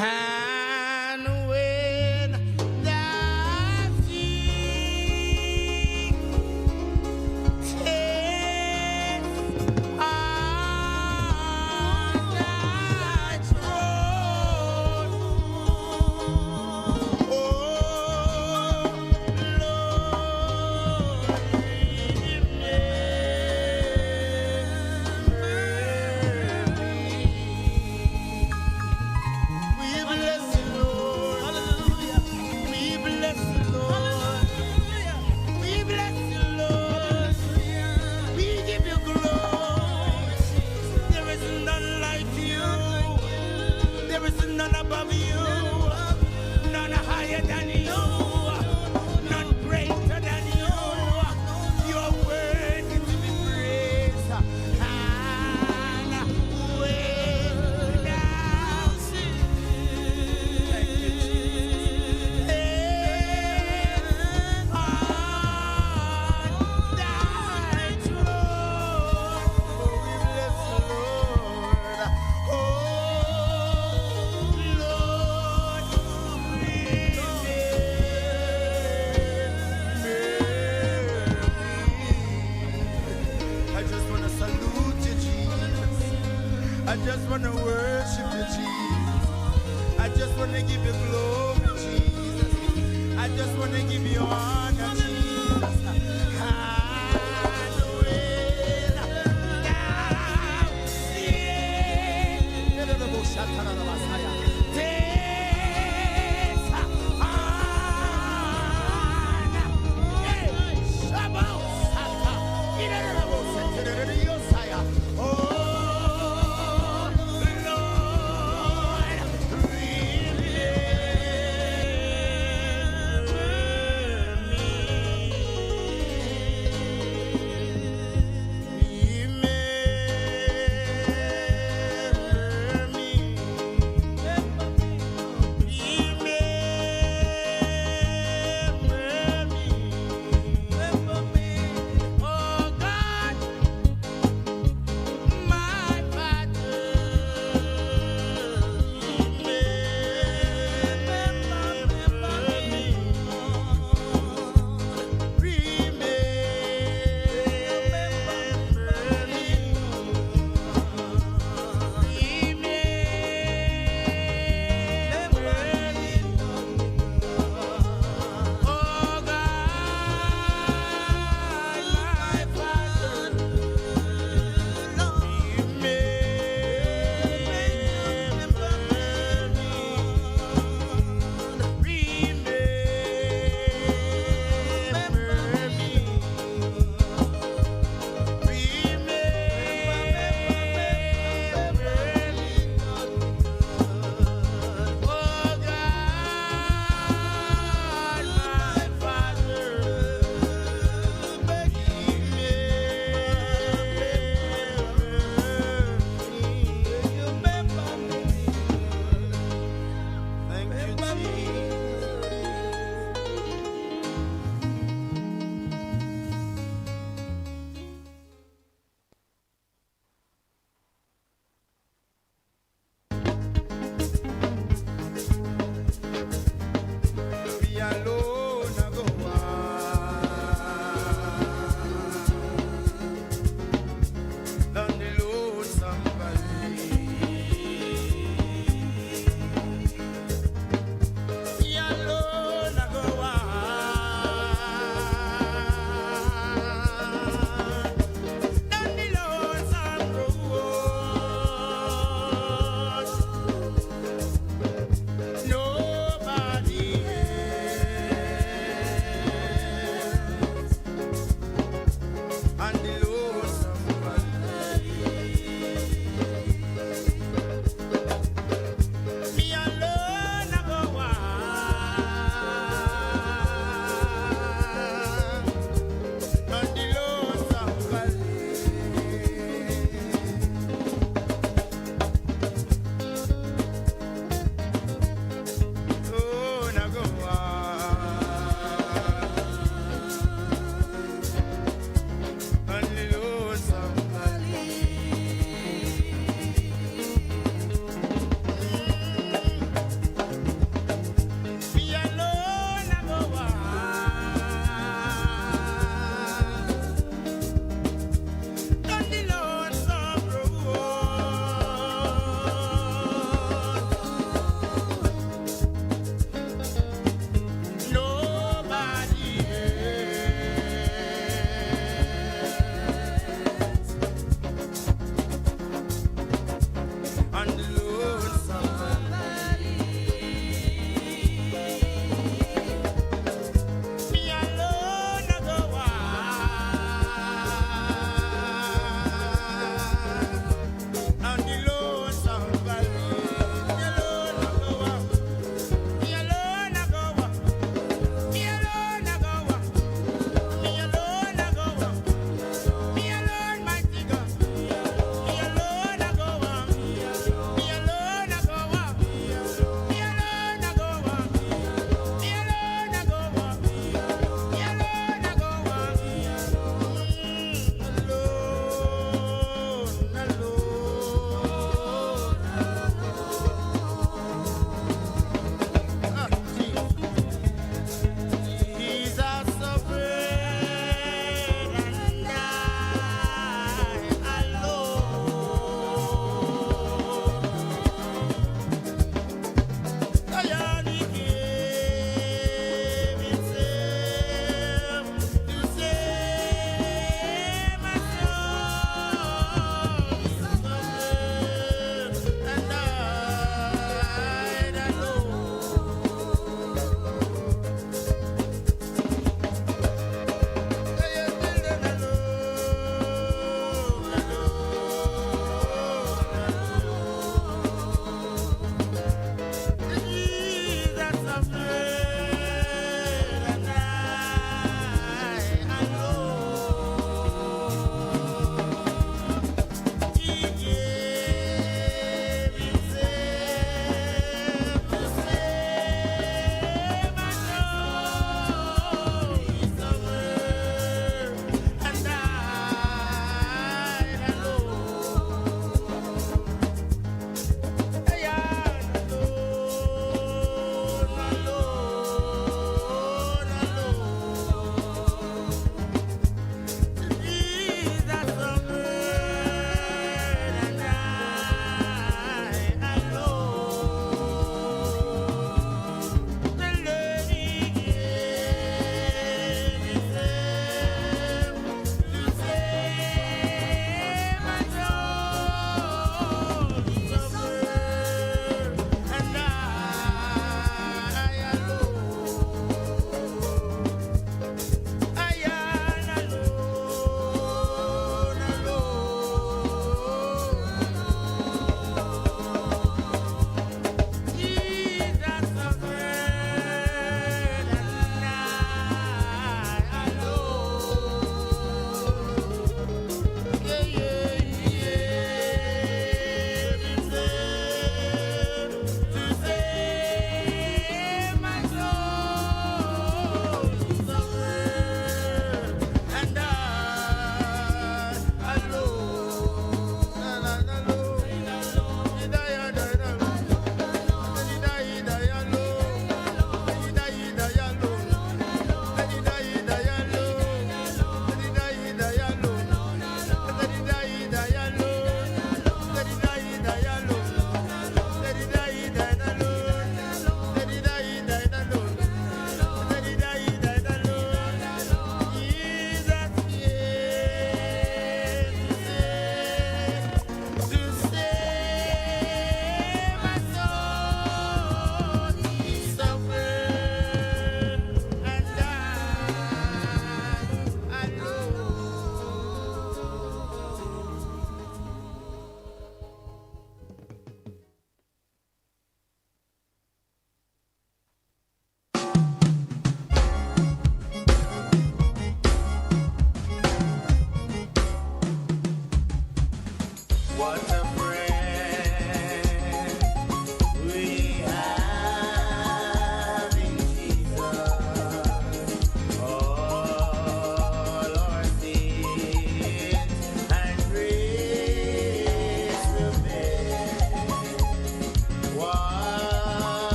And when thou seest on thy throne, oh Lord, we bless you, Lord. Hallelujah. We bless you, Lord. We bless you, Lord. We give you glory. There is none like you. There is none above you. None higher than you. None greater than you. Your word is to be praised. And when thou thank you, Jesus. On thy throne, oh, we bless you, Lord. Oh, Lord, I just want to salute you, Jesus. I just want to worship you, Jesus. I just want to give you glory, Jesus. I just want to give you honor, Jesus. And when thou seest remember me.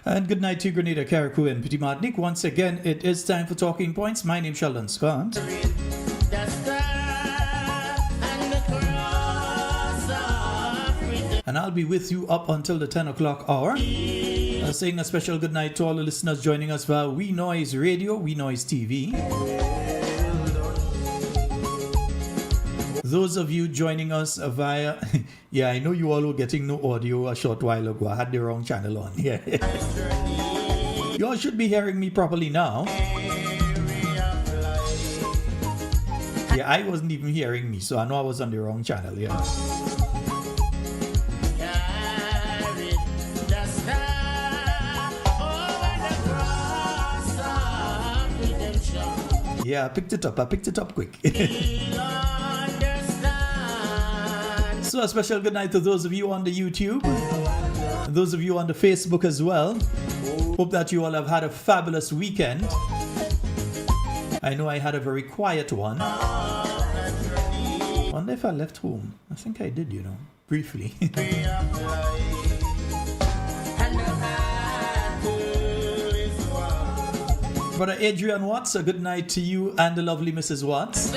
And good night to Grenada, Carriacou, and Petit Martinique. Once again, it is time for Talking Points. My name is Sheldon Scott. And I'll be with you up until the 10 o'clock hour. Saying a special good night to all the listeners joining us via We Noise Radio, We Noise TV. Those of you joining us via... yeah, I know you all were getting no audio a short while ago. I had the wrong channel on. Yeah. You all should be hearing me properly now. Yeah, I wasn't even hearing me, so I know I was on the wrong channel. Yeah. Yeah, I picked it up quick. So a special good night to those of you on the YouTube, those of you on the Facebook as well. Hope that you all have had a fabulous weekend. I know I had a very quiet one. I wonder if I left home. I think I did, briefly. Brother Adrian Watts, a good night to you and the lovely Mrs. Watts.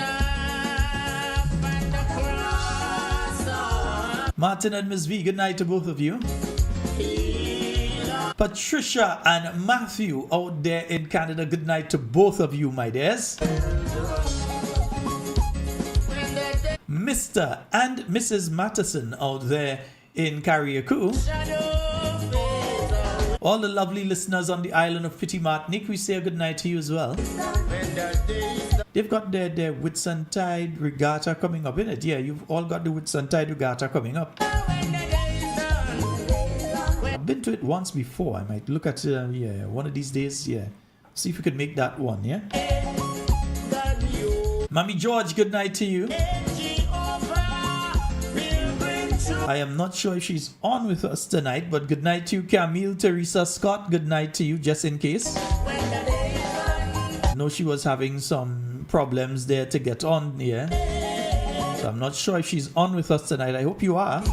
Martin and Ms. V, good night to both of you. Patricia and Matthew out there in Canada, good night to both of you, my dears. Mr. and Mrs. Matteson out there in Carriacou. All the lovely listeners on the island of Petit Martinique, we say a good night to you as well. They've got their Whitsuntide Regatta coming up, innit? Yeah, you've all got the Whitsuntide Regatta coming up. I've been to it once before. I might look at one of these days, yeah. See if we could make that one, yeah? Mommy George, good night to you. I am not sure if she's on with us tonight, but good night to you, Camille Teresa Scott. Good night to you, just in case. I know she was having some problems there to get on here. So I'm not sure if she's on with us tonight. I hope you are.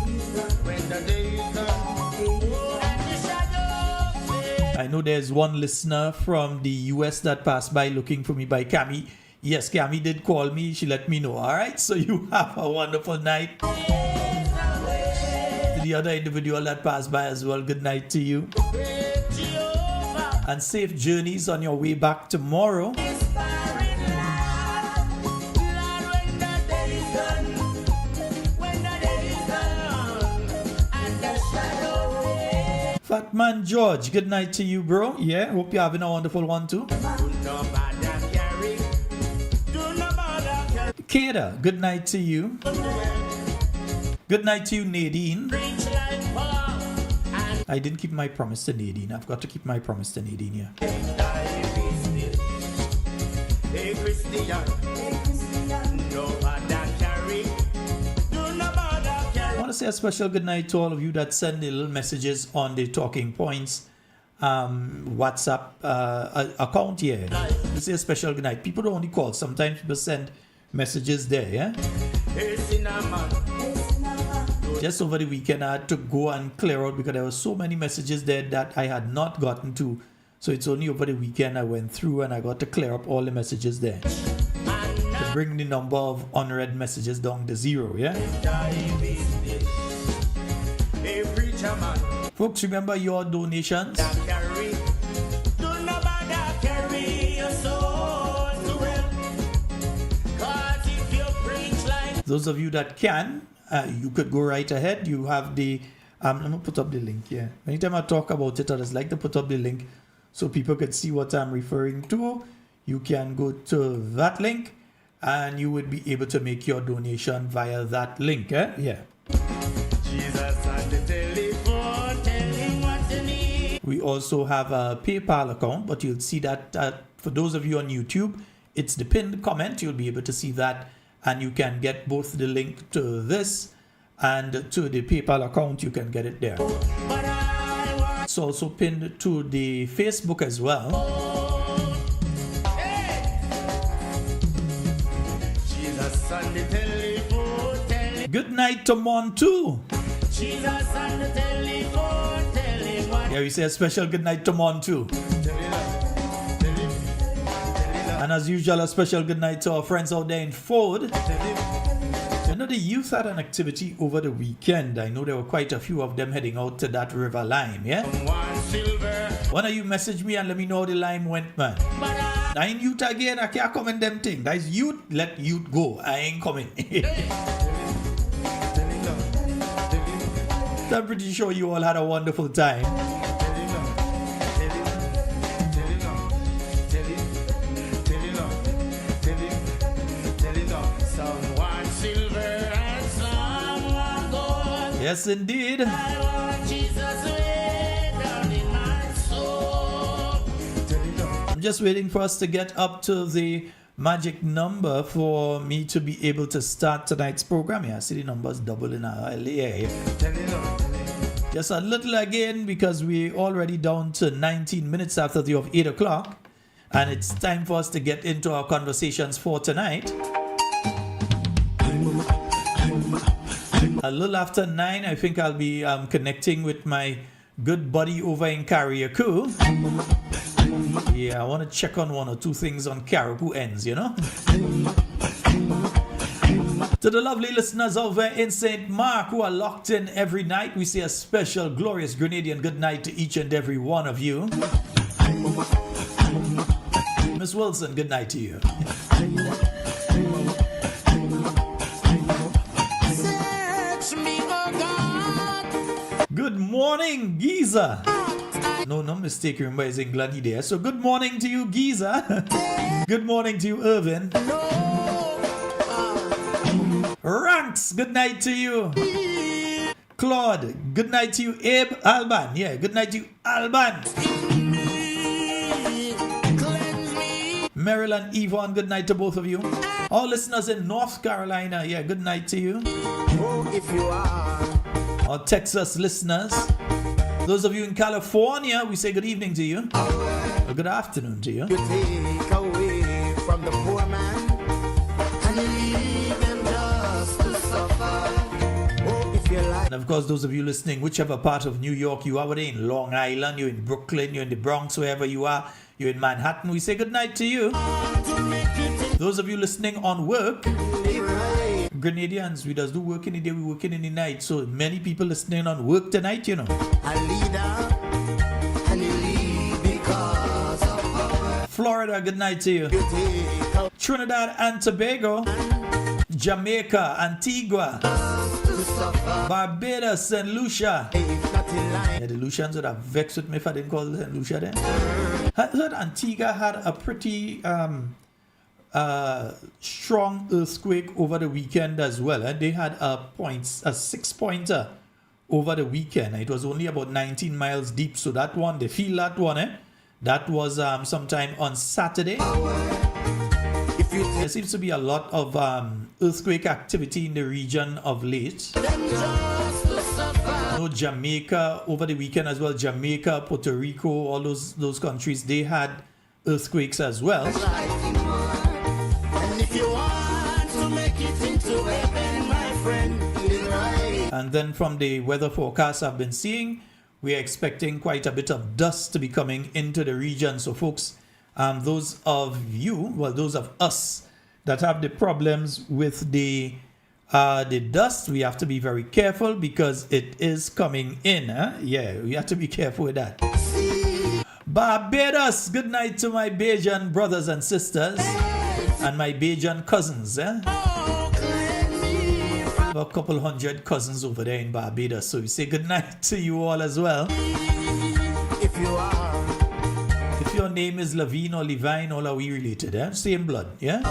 I know there's one listener from the US that passed by looking for me by Cami. Yes, Cami did call me. She let me know. All right, so you have a wonderful night. The other individual that passed by as well, good night to you. And safe journeys on your way back tomorrow. Fatman George, good night to you, bro. Yeah, hope you're having a wonderful one too. Keda, good night to you. Good night to you, Nadine. I didn't keep my promise to Nadine. I've got to keep my promise to Nadine, yeah. I want to say a special good night to all of you that send the little messages on the Talking Points WhatsApp account here. I say a special good night. People don't only call. Sometimes people send messages there, yeah? Just over the weekend, I had to go and clear out because there were so many messages there that I had not gotten to. So it's only over the weekend I went through and I got to clear up all the messages there to bring the number of unread messages down to 0, yeah? Folks, remember your donations. Those of you that can, you could go right ahead. You have the I'm going to put up the link here. Anytime I talk about it, I just like to put up the link so people can see what I'm referring to. You can go to that link and you would be able to make your donation via that link. Yeah. Jesus on the telephone, tell him what you need. We also have a PayPal account, but you'll see that for those of you on YouTube, it's the pinned comment. You'll be able to see that, and you can get both the link to this and to the PayPal account. You can get it there. It's also pinned to the Facebook as well. Good night to Montu. Yeah, we say a special good night to Mon too. And as usual, a special good night to our friends out there in Ford. I know the youth had an activity over the weekend. I know there were quite a few of them heading out to that river lime, yeah? One of you message me and let me know how the lime went, man. I ain't youth again, I can't comment them thing. That is youth, let youth go. I ain't coming. So I'm pretty sure you all had a wonderful time. Yes, indeed. I'm just waiting for us to get up to the magic number for me to be able to start tonight's program. Yeah, I see the numbers doubling now. Yeah. Just a little again because we're already down to 19 minutes after the of 8 o'clock. And it's time for us to get into our conversations for tonight. A little after 9, I think I'll be connecting with my good buddy over in Carriacou. Yeah, I want to check on one or two things on Carriacou ends, you know. To the lovely listeners over in St. Mark who are locked in every night, we say a special, glorious Grenadian good night to each and every one of you. Miss Wilson, good night to you. Good morning, Giza. No mistake, remember it's England there. So good morning to you, Giza. Good morning to you, Irvin. Ranks, good night to you. Claude, good night to you. Abe, Alban, yeah, good night to you, Alban. Maryland, Yvonne, good night to both of you. All listeners in North Carolina, yeah, good night to you. Oh, if you are. Our Texas listeners. Those of you in California, we say good evening to you. Or good afternoon to you. You take away from the poor man and you leave them just to suffer. Oh, if you like. And of course, those of you listening, whichever part of New York you are, whether in Long Island, you're in Brooklyn, you're in the Bronx, wherever you are, you're in Manhattan, we say good night to you. Those of you listening on work, Grenadians, we does do work in the day, we working in the night. So many people listening on work tonight, you know. A leader, and you leave because of power. Florida, good night to you. Trinidad and Tobago, Jamaica, Antigua, Barbados, St. Lucia. Yeah, the Lucians would have vexed with me if I didn't call St. Lucia then. I heard Antigua had a pretty strong earthquake over the weekend as well. They had a 6-pointer over the weekend. It was only about 19 miles deep. So that one, they feel that one. That was sometime on Saturday. There seems to be a lot of earthquake activity in the region of late. No, Jamaica over the weekend as well. Jamaica, Puerto Rico, all those countries, they had earthquakes as well. And if you want to make it into heaven, my friend, live right. And then from the weather forecast I've been seeing, we are expecting quite a bit of dust to be coming into the region. So folks, those of us that have the problems with the dust, we have to be very careful because it is coming in. Yeah, we have to be careful with that. Barbados, good night to my Bajan brothers and sisters and my Bajan cousins. A couple hundred cousins over there in Barbados. So we say good night to you all as well. If your name is Levine or Levine, all are we related? Same blood, yeah?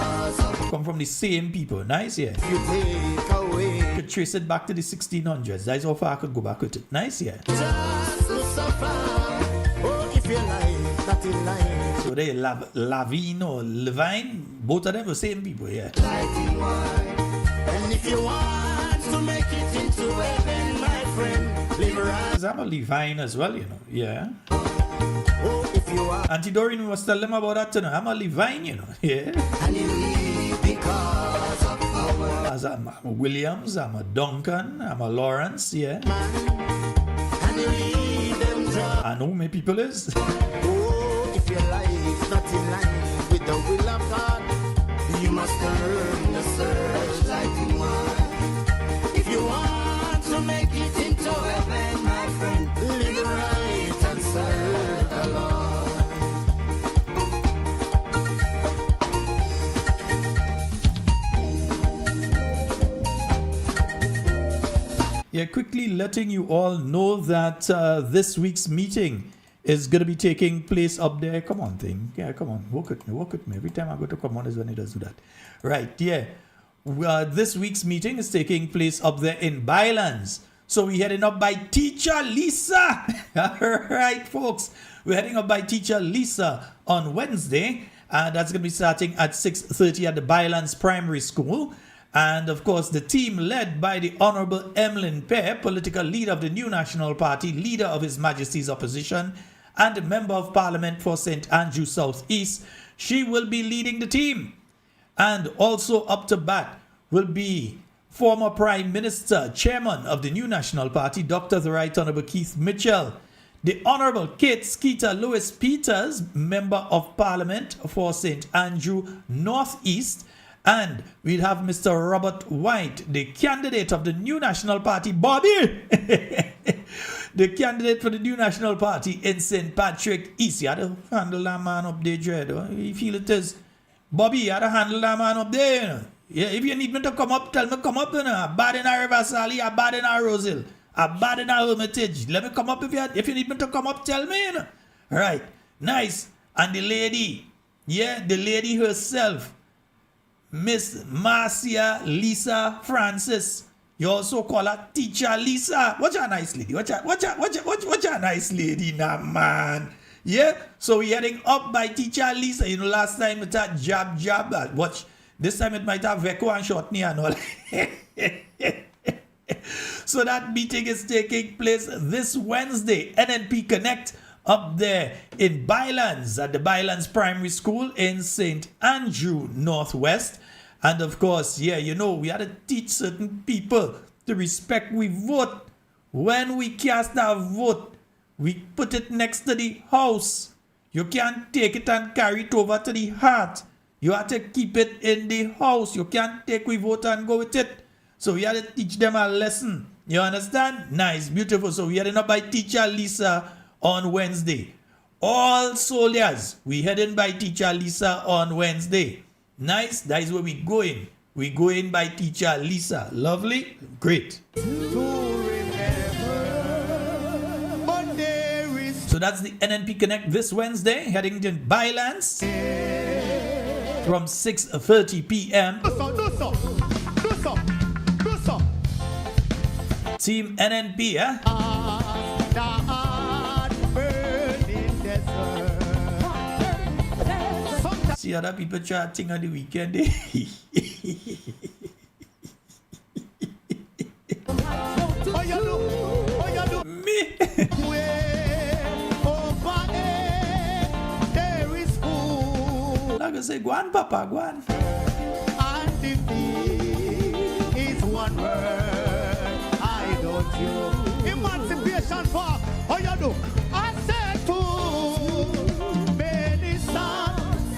Come from the same people. Nice, yeah? you take away You could trace it back to the 1600s. That's how far I could go back with it. Nice, yeah? just to suffer. Oh, if you like, that in life. So they Lavine or Levine, both of them the same people, yeah? And if you want to make it into heaven, my friend, live right. I'm a Levine as well, you know, yeah? Oh, if you are. Auntie Doreen must tell them about that, you know. I'm a Levine, you know, yeah? And you leave because of power. As I'm a Williams, I'm a Duncan, I'm a Lawrence, yeah? And you leave them I know many people is. Oh, if your life's not in line with the will of God, you must learn to search like one. If you want to make it into heaven, my friend, live right and serve the Lord. Yeah, quickly letting you all know that this week's meeting is going to be taking place up there. Come on, thing. Yeah, come on. Work with me. Every time I go to come on is when it does do that. Right, yeah. This week's meeting is taking place up there in Bylands. So we're heading up by Teacher Lisa. All right, folks. We're heading up by Teacher Lisa on Wednesday. That's going to be starting at 6:30 at the Bylands Primary School. And of course, the team led by the Honorable Emlyn Pear, political leader of the New National Party, leader of His Majesty's Opposition, and a member of Parliament for St. Andrew South East. She will be leading the team. And also up to bat will be former Prime Minister, Chairman of the New National Party, Dr. the Right Honorable Keith Mitchell, the Honorable Kate Skeeter Lewis Peters, Member of Parliament for St. Andrew North East, and we'll have Mr. Robert White, the candidate of the New National Party, Bobby, the candidate for the New National Party in St. Patrick East. You had to handle that man up there, Dread. You feel it is. Bobby, you had to handle that man up there. You know? Yeah, if you need me to come up, tell me come up. You know? I'm bad in a River Sally, I'm bad in a Rosehill, I'm bad in a Hermitage. Let me come up if you need me to come up, tell me. You know? All right, nice. And the lady, yeah, the lady herself, Miss Marcia Lisa Francis. You also call her Teacher Lisa. What's a nice lady? What's a nice lady now, man? Yeah? So we're heading up by Teacher Lisa. You know, last time it had jab. Watch. This time it might have Veko and Shortney and all. So that meeting is taking place this Wednesday. NNP Connect up there in Bylands at the Bylands Primary School in St. Andrew Northwest. And of course, yeah, you know, we had to teach certain people to respect we vote. When we cast our vote, we put it next to the house. You can't take it and carry it over to the heart. You have to keep it in the house. You can't take we vote and go with it. So we had to teach them a lesson. You understand? Nice, beautiful. So we heading up by Teacher Lisa on Wednesday. All soldiers, we heading by Teacher Lisa on Wednesday. Nice, that is where we going. We going by Teacher Lisa. Lovely, great. So that's the NNP Connect this Wednesday, heading to Bylands from 6:30 p.m. Team NNP, eh? See other people chatting on the weekend. Me. Like I say, go on, Papa, go on. And defeat is one word. I don't you. Emancipation for how you do. I said to many sons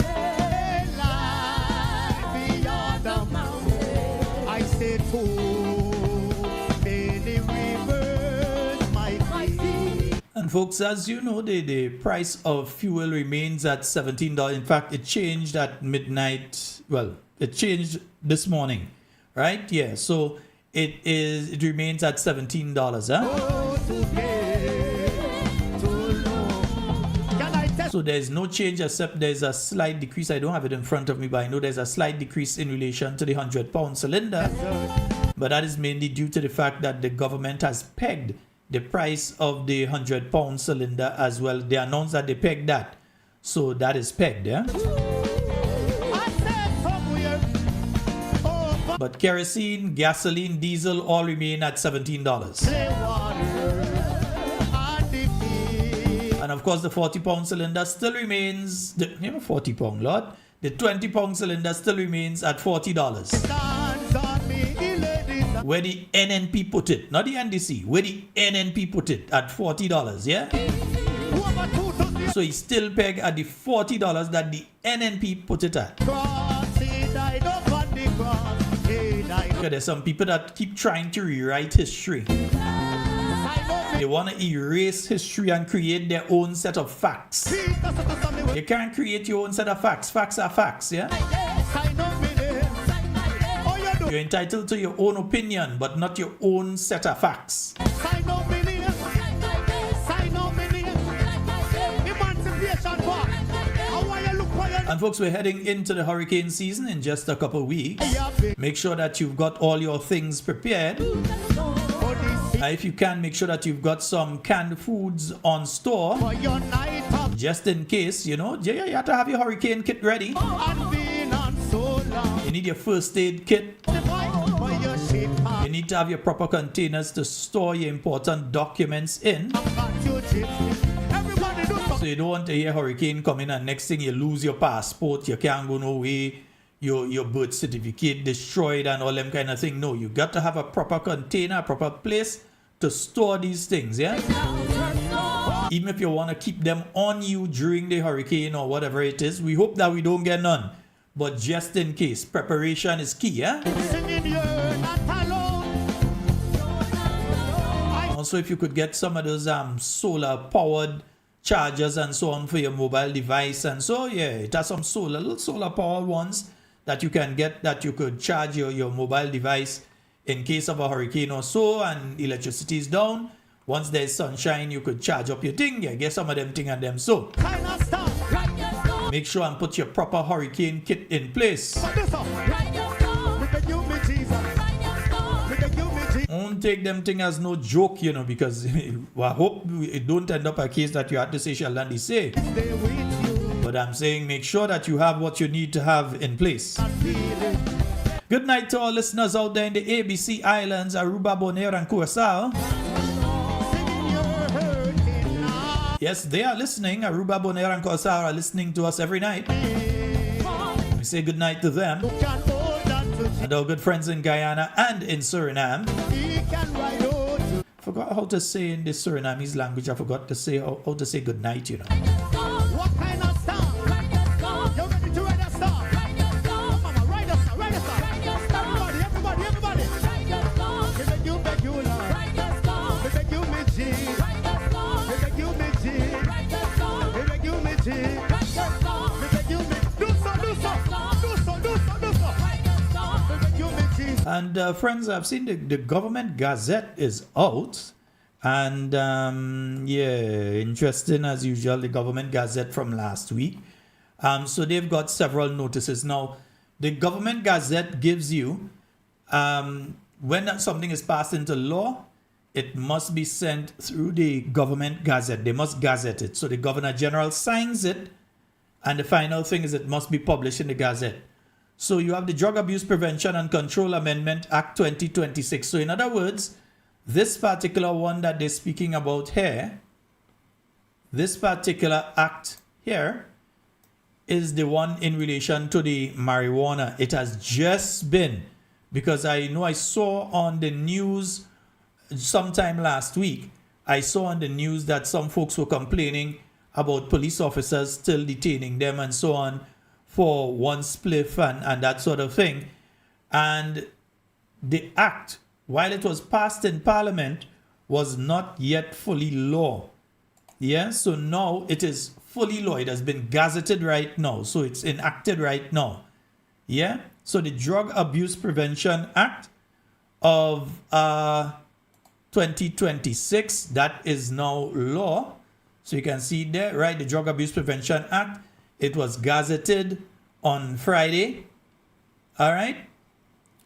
lie beyond the mountain. I said to many rivers my feet. And folks, as you know, the price of fuel remains at $17. In fact, it changed at midnight. Well, it changed this morning, right? Yeah, so it remains at $17, huh? So there's no change except there's a slight decrease. I don't have it in front of me, but I know there's a slight decrease in relation to the 100-pound cylinder. But that is mainly due to the fact that the government has pegged the price of the 100-pound cylinder as well. They announced that they pegged that. So that is pegged, yeah? But kerosene, gasoline, diesel all remain at $17. And of course, the 40-pound cylinder still remains, 40-pound, Lord. The 20-pound cylinder still remains at $40. Where the NNP put it, not the NDC, where the NNP put it at $40, yeah? So he still peg at the $40 that the NNP put it at. Okay, there's some people that keep trying to rewrite history. They want to erase history and create their own set of facts. You can't create your own set of facts. Facts are facts, yeah? You're entitled to your own opinion, but not your own set of facts. And folks, we're heading into the hurricane season in just a couple of weeks. Make sure that you've got all your things prepared. If you can, make sure that you've got some canned foods on store. Just in case, you know, you have to have your hurricane kit ready. You need your first aid kit. You need to have your proper containers to store your important documents in. So you don't want to hear hurricane coming and next thing you lose your passport, you can't go no way, your birth certificate destroyed and all them kind of thing. No, you got to have a proper container, a proper place to store these things, yeah? Even if you want to keep them on you during the hurricane or whatever it is, we hope that we don't get none. But just in case, preparation is key, yeah? Also, if you could get some of those solar powered chargers and so on for your mobile device, and so yeah, it has some little solar powered ones that you can get that you could charge your mobile device in case of a hurricane or so and electricity is down. Once there's sunshine, you could charge up your thing. Yeah, get some of them thing and them so. Make sure and put your proper hurricane kit in place. Don't take them thing as no joke, you know, because I hope it don't end up a case that you have to say shall and say. But I'm saying make sure that you have what you need to have in place. Good night to all listeners out there in the ABC Islands, Aruba, Bonaire, and Curaçao. Yes, they are listening. Aruba, Bonaire, and Curaçao are listening to us every night. We say good night to them. And our good friends in Guyana and in Suriname. Forgot how to say in the Surinamese language. I forgot to say how to say good night, you know. What kind of star? You're ready to ride a star? Mama, ride a star, ride a star. Everybody. We beg you, Lord. We beg you, me G. We beg you, me G. We beg you, me G. We beg you, me. Do so. And friends, I've seen the government gazette is out. And yeah, interesting as usual, the government gazette from last week. So they've got several notices. Now, the government gazette gives you, when something is passed into law, it must be sent through the government gazette. They must gazette it. So the governor general signs it. And the final thing is it must be published in the gazette. So you have the Drug Abuse Prevention and Control Amendment Act 2026. So in other words, this particular one that they're speaking about here, this particular act here, is the one in relation to the marijuana. It has just been, because I know I saw on the news sometime last week, I saw on the news that some folks were complaining about police officers still detaining them and so on for one spliff and that sort of thing. And the act, while it was passed in Parliament, was not yet fully law. Yeah, so now it is fully law. It has been gazetted right now. So it's enacted right now. Yeah, so the Drug Abuse Prevention Act of 2026, that is now law. So you can see there, right, the Drug Abuse Prevention Act. It was gazetted on Friday. All right.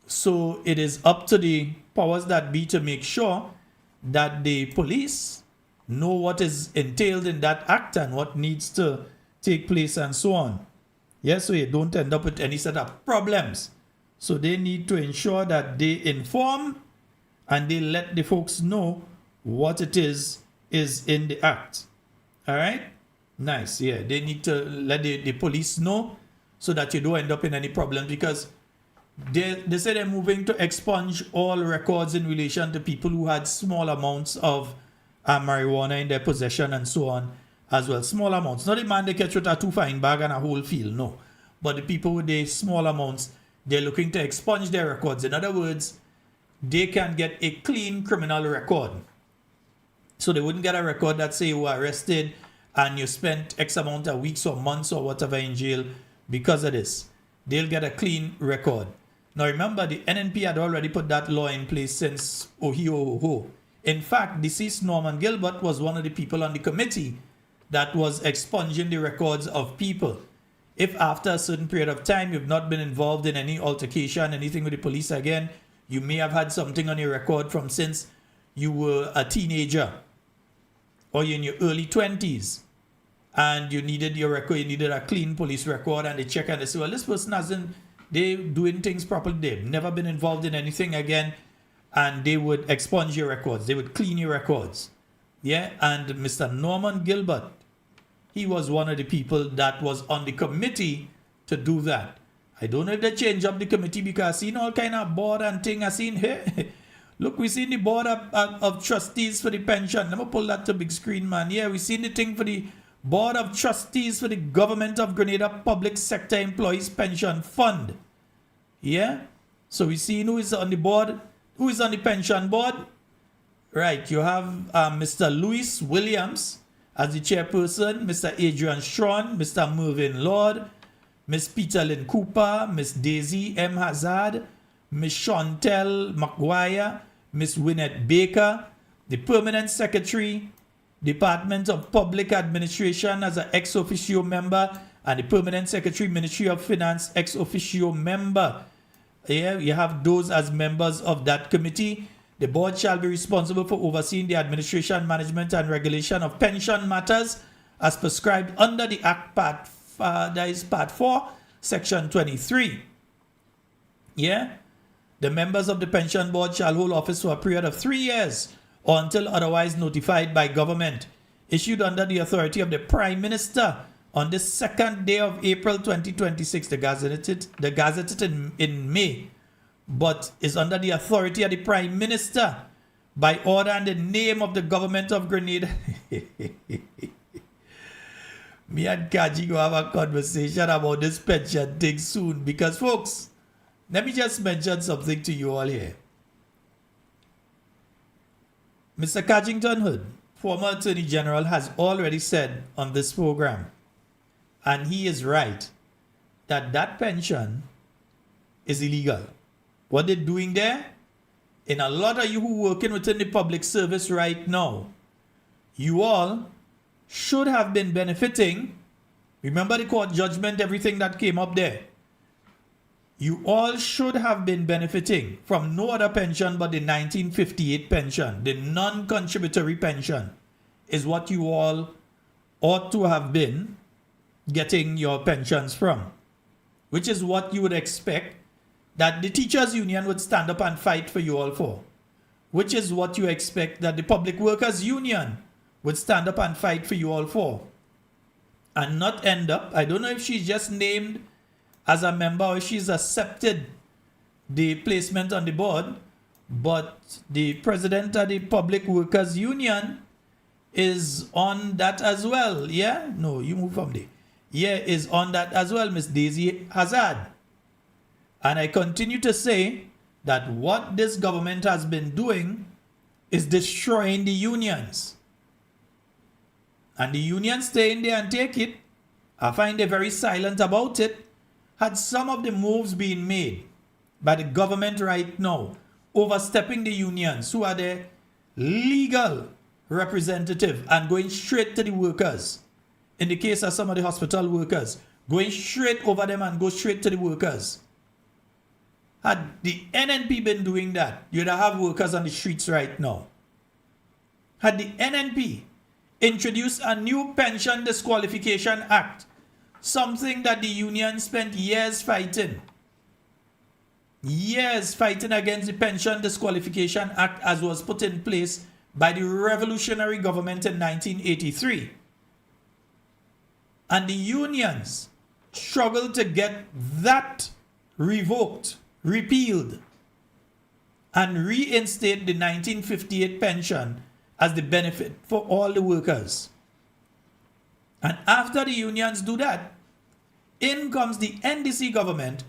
So it is up to the powers that be to make sure that the police know what is entailed in that act and what needs to take place and so on. Yeah, so you don't end up with any set of problems. So they need to ensure that they inform and they let the folks know what it is in the act. All right? Nice. Yeah, they need to let the police know so that you don't end up in any problems, because they say they're moving to expunge all records in relation to people who had small amounts of marijuana in their possession and so on. as well. Small amounts. Not the man they catch with a 2 fine bag and a whole field, no. But the people with the small amounts, they're looking to expunge their records. In other words, they can get a clean criminal record. So they wouldn't get a record that say you were arrested and you spent X amount of weeks or months or whatever in jail because of this. They'll get a clean record. Now remember, the NNP had already put that law in place since Ohio. In fact, deceased Norman Gilbert was one of the people on the committee that was expunging the records of people. If after a certain period of time you've not been involved in any altercation, anything with the police again, you may have had something on your record from since you were a teenager or you're in your early 20s and you needed your record, you needed a clean police record, and they check and they say, well, this person hasn't, they doing things properly, they've never been involved in anything again, and they would expunge your records, they would clean your records. Yeah, and Mr. Norman Gilbert, he was one of the people that was on the committee to do that. I don't know if they change up the committee because I've seen all kind of board and thing. I've seen here. Look, we seen the board of trustees for the pension. Let me pull that to big screen, man. Yeah, we seen the thing for the board of trustees for the Government of Grenada Public Sector Employees Pension Fund. Yeah? So we seen who is on the board, who is on the pension board. Right, you have Mr. Louis Williams as the chairperson, Mr. Adrian Strawn, Mr. Mervyn Lord, Miss Peter Lynn Cooper, Miss Daisy M. Hazard, Miss Chantel McGuire, Miss Winnet Baker, the permanent secretary, Department of Public Administration as an ex officio member, and the permanent secretary, Ministry of Finance, ex officio member. Yeah, you have those as members of that committee. The board shall be responsible for overseeing the administration, management, and regulation of pension matters as prescribed under the Act that is Part 4, Section 23. Yeah? The members of the pension board shall hold office for a period of 3 years or until otherwise notified by government, issued under the authority of the Prime Minister on the 2nd day of April 2026, the gazetted in May, but is under the authority of the Prime Minister by order and the name of the Government of Grenada. Me and Kaji go have a conversation about this pension thing soon because, folks, let me just mention something to you all here. Mr. Cadgington Hood, former Attorney General, has already said on this program, and he is right, that that pension is illegal. What they're doing there, and a lot of you who are working within the public service right now, you all should have been benefiting. Remember the court judgment, everything that came up there. You all should have been benefiting from no other pension but the 1958 pension. The non-contributory pension is what you all ought to have been getting your pensions from, which is what you would expect that the teachers union would stand up and fight for you all for, which is what you expect that the public workers union would stand up and fight for you all for, and not end up, I don't know if she's just named as a member or she's accepted the placement on the board, but the president of the public workers union is on that as well. Yeah? No, you move from there. Yeah, is on that as well, Miss Daisy Hazard. And I continue to say that what this government has been doing is destroying the unions. And the unions stay in there and take it. I find they're very silent about it. Had some of the moves been made by the government right now, overstepping the unions, who are the legal representative, and going straight to the workers. In the case of some of the hospital workers, going straight over them and go straight to the workers. Had the NNP been doing that, you'd have workers on the streets right now. Had the NNP introduced a new pension disqualification act, something that the union spent years fighting against the Pension Disqualification Act as was put in place by the revolutionary government in 1983. And the unions struggled to get that revoked, repealed, and reinstate the 1958 pension as the benefit for all the workers. And after the unions do that, in comes the NDC government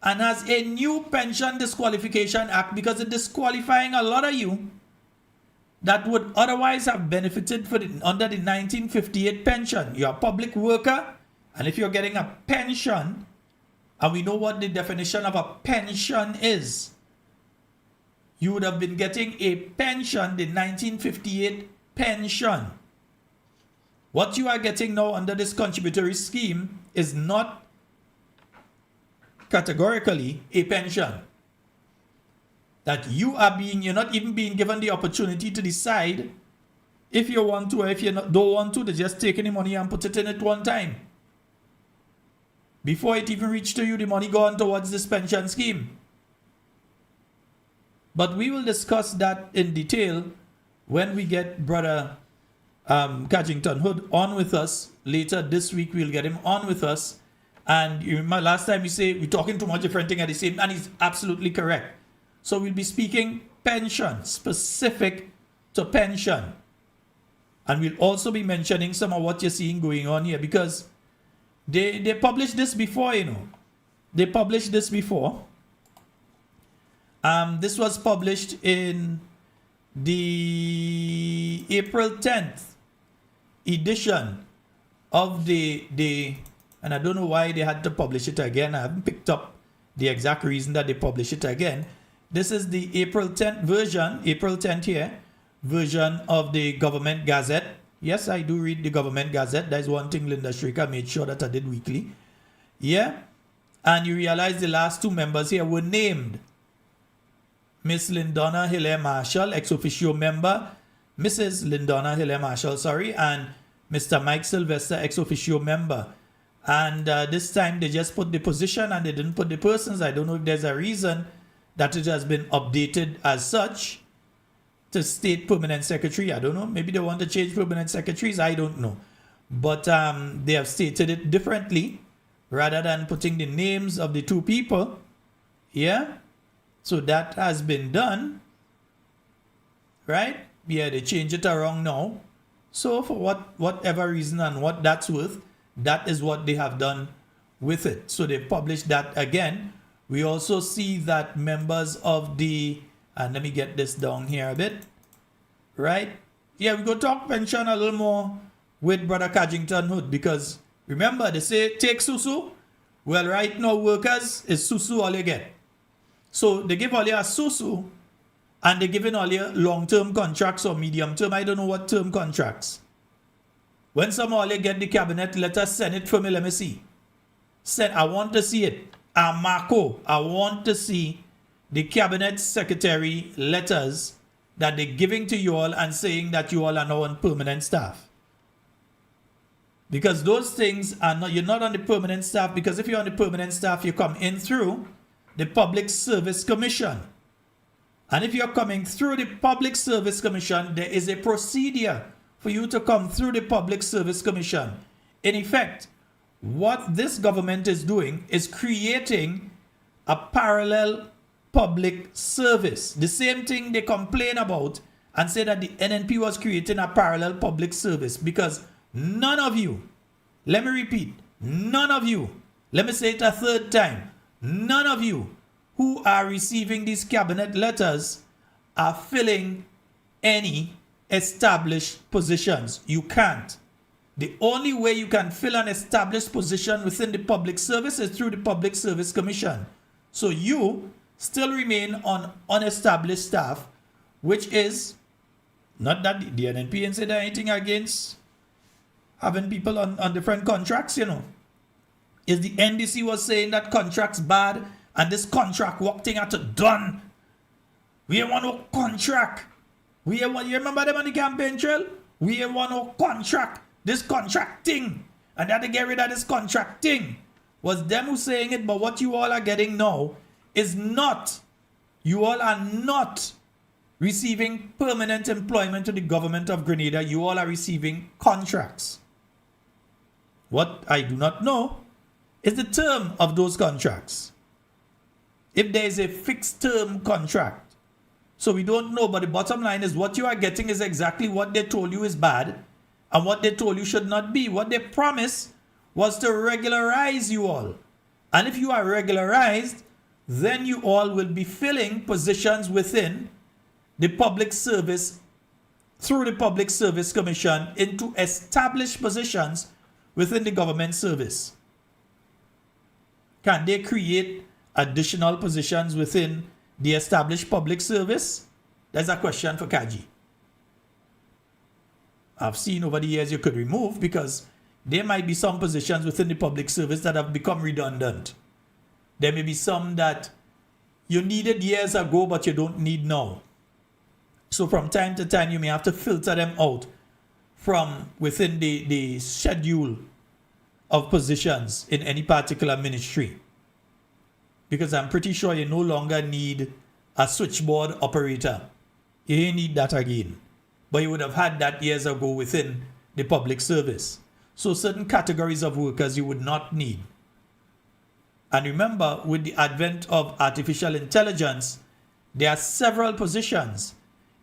and has a new pension disqualification act because it's disqualifying a lot of you that would otherwise have benefited under the 1958 pension. You're a public worker, and if you're getting a pension, and we know what the definition of a pension is, you would have been getting a pension, the 1958 pension. What you are getting now under this contributory scheme is not categorically a pension. That you're not even being given the opportunity to decide if you want to or if you don't want to. They just take any money and put it in at one time. Before it even reached to you, the money gone towards this pension scheme. But we will discuss that in detail when we get Brother Cadgington Hood on with us. Later this week, we'll get him on with us. And you remember last time we say we're talking too much different thing at the same, and he's absolutely correct. So we'll be speaking pension, specific to pension. And we'll also be mentioning some of what you're seeing going on here because they published this before, you know. They published this before. This was published in the April 10th edition of the and I don't know why they had to publish it again. I haven't picked up the exact reason that they publish it again. This is the April 10th version, April 10th here, version of the Government Gazette. Yes, I do read the Government Gazette. That is one thing Linda Schraker made sure that I did weekly. Yeah. And you realize the last two members here were named. Miss Lindonna Hilaire Marshall, ex officio member. Mrs. Lindonna Hilaire Marshall, sorry. And Mr. Mike Sylvester, ex officio member. And this time they just put the position and they didn't put the persons. I don't know if there's a reason that it has been updated as such to state permanent secretary. I don't know. Maybe they want to change permanent secretaries. I don't know. But they have stated it differently rather than putting the names of the two people. Yeah. So that has been done. Right? Yeah, they change it around now. So for whatever reason and what that's worth, that is what they have done with it. So they published that again. We also see that members of the, and let me get this down here a bit, right? Yeah, we go talk pension a little more with Brother Cadgington Hood because remember, they say take susu. Well, right now, workers is susu all you get. So they give all you a susu and they're giving all you long-term contracts or medium-term. I don't know what term contracts. When some all you get the cabinet letter, send it for me, let me see. Send, I want to see it. Marco, I want to see the cabinet secretary letters that they're giving to you all and saying that you all are now on permanent staff. Because those things are not, you're not on the permanent staff, because if you're on the permanent staff, you come in through the Public Service Commission. And if you're coming through the Public Service Commission, there is a procedure for you to come through the Public Service Commission. In effect, what this government is doing is creating a parallel public service. The same thing they complain about and say that the NNP was creating a parallel public service because none of you, let me repeat, none of you, let me say it a third time, none of you who are receiving these cabinet letters are filling any established positions. You can't. The only way you can fill an established position within the public service is through the Public Service Commission. So you still remain on unestablished staff, which is not that the NNP ain't said anything against having people on different contracts, you know. Is the NDC was saying that contract's bad and this contract work thing had to done. We ain't want no contract. We ain't want, you remember them on the campaign trail? We ain't want no contract. This contract thing, and that to get rid of this contract thing, was them who saying it, but what you all are getting now is not, you all are not receiving permanent employment to the government of Grenada. You all are receiving contracts. What I do not know is the term of those contracts. If there is a fixed term contract. So we don't know, but the bottom line is what you are getting is exactly what they told you is bad. and what they told you should not be. What they promised was to regularize you all. And if you are regularized, then you all will be filling positions within the public service through the Public Service Commission into established positions within the government service. Can they create additional positions within the established public service? That's a question for Kaji. I've seen over the years you could remove, because there might be some positions within the public service that have become redundant. There may be some that you needed years ago but you don't need now. So from time to time you may have to filter them out from within the schedule of positions in any particular ministry. Because I'm pretty sure you no longer need a switchboard operator. You ain't need that again. But you would have had that years ago within the public service. So certain categories of workers you would not need. And remember, with the advent of artificial intelligence, there are several positions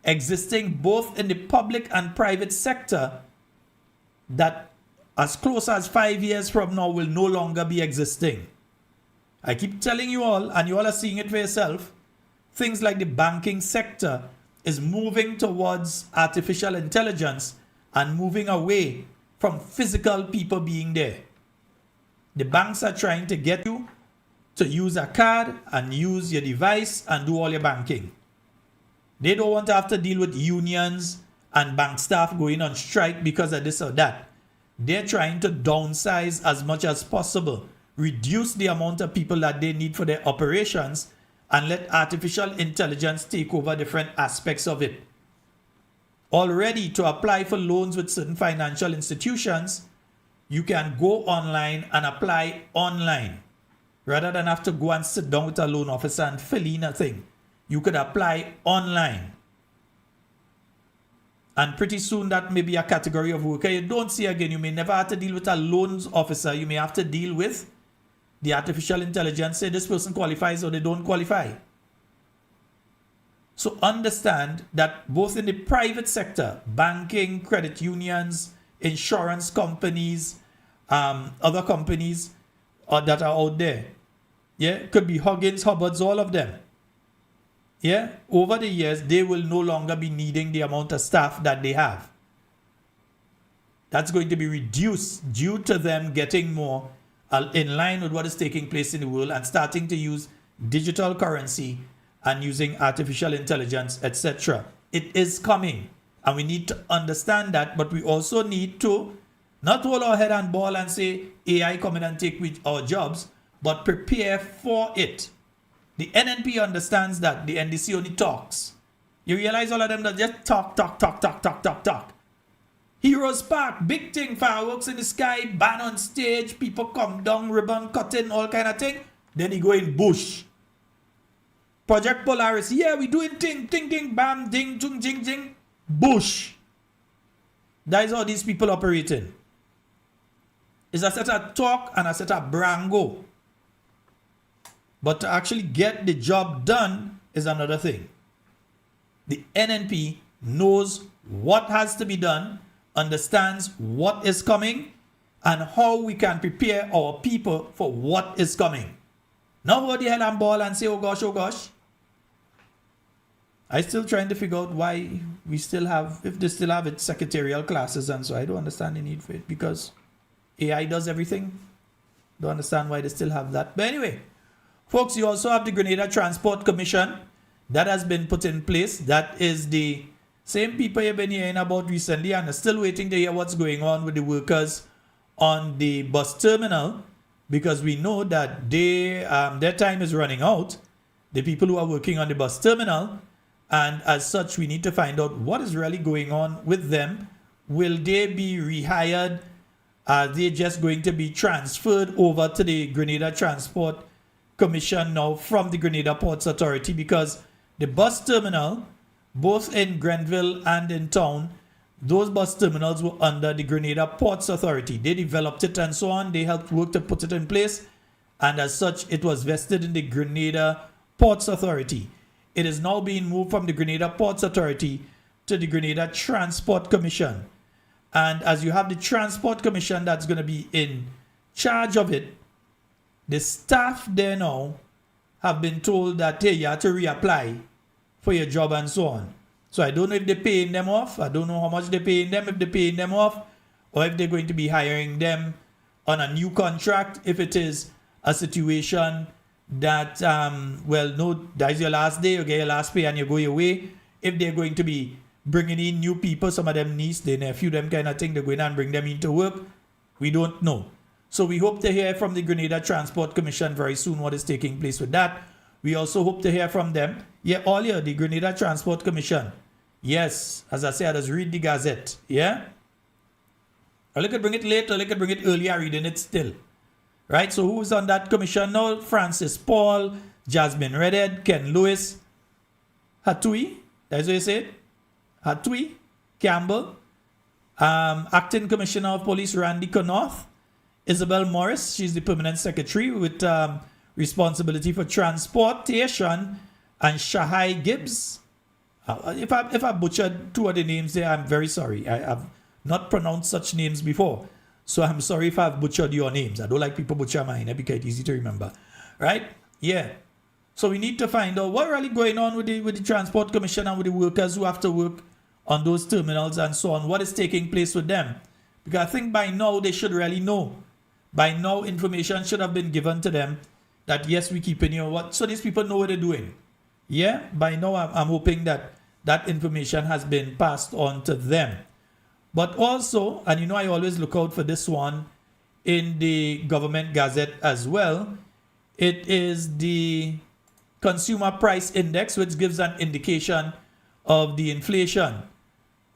existing both in the public and private sector that as close as 5 years from now will no longer be existing. I keep telling you all, and you all are seeing it for yourself, things like the banking sector is moving towards artificial intelligence and moving away from physical people being there. The banks are trying to get you to use a card and use your device and do all your banking. They don't want to have to deal with unions and bank staff going on strike because of this or that. They're trying to downsize as much as possible, reduce the amount of people that they need for their operations, and let artificial intelligence take over different aspects of it. Already, to apply for loans with certain financial institutions, you can go online and apply online. Rather than have to go and sit down with a loan officer and fill in a thing, you could apply online. And pretty soon that may be a category of worker you don't see again. You may never have to deal with a loans officer. You may have to deal with the artificial intelligence, say this person qualifies or they don't qualify. So understand that both in the private sector, banking, credit unions, insurance companies, other companies that are out there, yeah, could be Huggins, Hubbards, all of them. Yeah, over the years, they will no longer be needing the amount of staff that they have. That's going to be reduced due to them getting more in line with what is taking place in the world and starting to use digital currency and using artificial intelligence, etc. It is coming, and we need to understand that, but we also need to not hold our head and ball and say AI coming and take our jobs, but prepare for it. The NNP understands that. The NDC only talks. You realize all of them that just talk. Heroes Park, big thing, fireworks in the sky, band on stage, people come down, ribbon cutting, all kind of thing. Then he go in bush. Project Polaris, yeah, we doing ting, bam, ding, jing, jing, jing, bush. That is how these people operating. It's a set of talk and a set of brango. But to actually get the job done is another thing. The NNP knows what has to be done, understands what is coming, and how we can prepare our people for what is coming. Not go the hell and ball and say, oh gosh. I'm still trying to figure out why we still have, if they still have it, secretarial classes, and so I don't understand the need for it, because AI does everything. Don't understand why they still have that. But anyway, folks, you also have the Grenada Transport Commission that has been put in place. That is the same people you've been hearing about recently, and are still waiting to hear what's going on with the workers on the bus terminal, because we know that their time is running out, the people who are working on the bus terminal, and as such we need to find out what is really going on with them. Will they be rehired? Are they just going to be transferred over to the Grenada Transport Commission now from the Grenada Ports Authority? Because the bus terminal, both in Grenville and in town, those bus terminals were under the Grenada Ports Authority. They developed it and so on. They helped work to put it in place, and as such it was vested in the Grenada Ports Authority. It is now being moved from the Grenada Ports Authority to the Grenada Transport Commission. And as you have the Transport Commission that's going to be in charge of it, the staff there now have been told that, hey, you have to reapply for your job and so on. So I don't know if they're paying them off. I don't know how much they're paying them, if they're paying them off, or if they're going to be hiring them on a new contract, if it is a situation that, well, no, that's your last day, you get your last pay and you go your way. If they're going to be bringing in new people, some of them niece, their nephew, them kind of thing, they go in and bring them into work. We don't know. So we hope to hear from the Grenada Transport Commission very soon what is taking place with that. We also hope to hear from them. Yeah, all year, the Grenada Transport Commission. Yes, as I said, just read the Gazette. Yeah? Or you could bring it late, or you could bring it earlier, reading it still. Right? So who's on that commission now? Francis Paul, Jasmine Redhead, Ken Lewis, Hatui, that's what you said? Hatui, Campbell, Acting Commissioner of Police Randy Connauth, Isabel Morris, she's the Permanent Secretary with responsibility for transportation, and Shahai Gibbs. If I butchered two of the names there, I'm very sorry. I have not pronounced such names before. So I'm sorry if I've butchered your names. I don't like people butcher mine because it's easy to remember. Right? Yeah. So we need to find out what really going on with the Transport Commission and with the workers who have to work on those terminals and so on. What is taking place with them? Because I think by now they should really know. By now information should have been given to them that yes, we keep in here. What? So these people know what they're doing. Yeah? By now I'm hoping that that information has been passed on to them. But also, and you know I always look out for this one in the Government Gazette as well, it is the Consumer Price Index, which gives an indication of the inflation,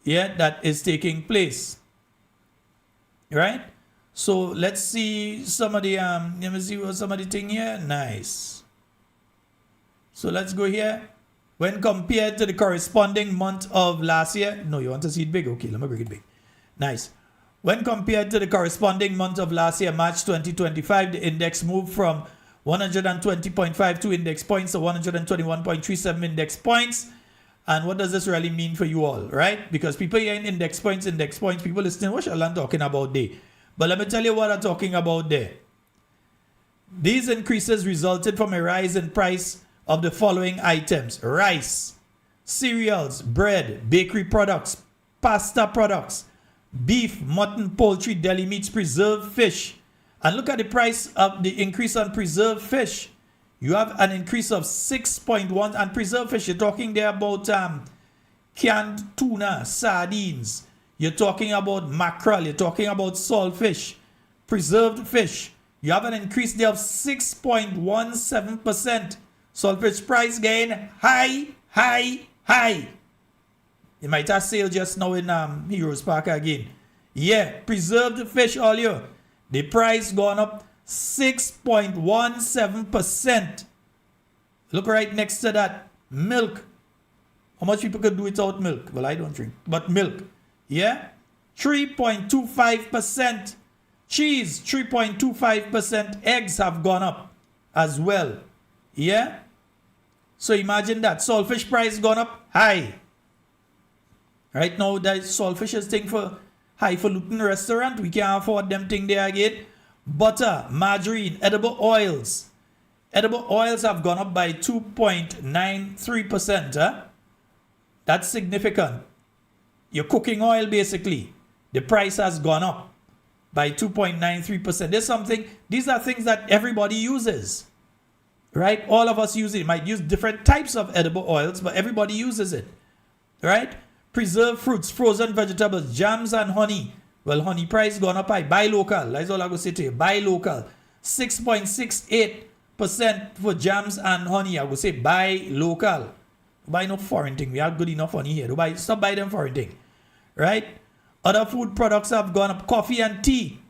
yeah, that is taking place. Right? So let's see some of the let me see what some of the thing here. Nice. So let's go here. When compared to the corresponding month of last year, no, you want to see it big? Okay, let me bring it big. Nice. When compared to the corresponding month of last year, March 2025, the index moved from 120.52 index points to 121.37 index points. And what does this really mean for you all, right? Because people hear in index points, people listening, what shall I talking about there? But let me tell you what I'm talking about there. These increases resulted from a rise in price of the following items: rice, cereals, bread, bakery products, pasta products, beef, mutton, poultry, deli meats, preserved fish. And look at the price of the increase on preserved fish. You have an increase of 6.1, and preserved fish, you're talking there about canned tuna, sardines. You're talking about mackerel. You're talking about saltfish, preserved fish. You have an increase there of 6.17%. Saltfish price gain high. You might have sale just now in Heroes Park again. Yeah, preserved fish all year. The price gone up 6.17%. Look right next to that. Milk. How much people could do without milk? Well, I don't drink, but milk. Yeah? 3.25%. Cheese, 3.25%. Eggs have gone up as well. Yeah? So imagine that. Saltfish price gone up high. Right now, that saltfish is thing for highfalutin restaurant. We can't afford them thing there again. Butter, margarine, edible oils. Edible oils have gone up by 2.93%. Huh? That's significant. Your cooking oil, basically, the price has gone up by 2.93%. These are things that everybody uses. Right? All of us use it. You might use different types of edible oils, but everybody uses it. Right? Preserved fruits, frozen vegetables, jams and honey. Well, honey price gone up high. Buy local. That's all I go say to you. Buy local. 6.68% for jams and honey. I would say buy local. Buy no foreign thing. We have good enough honey here. Stop buy them foreign thing. Right? Other food products have gone up. Coffee and tea.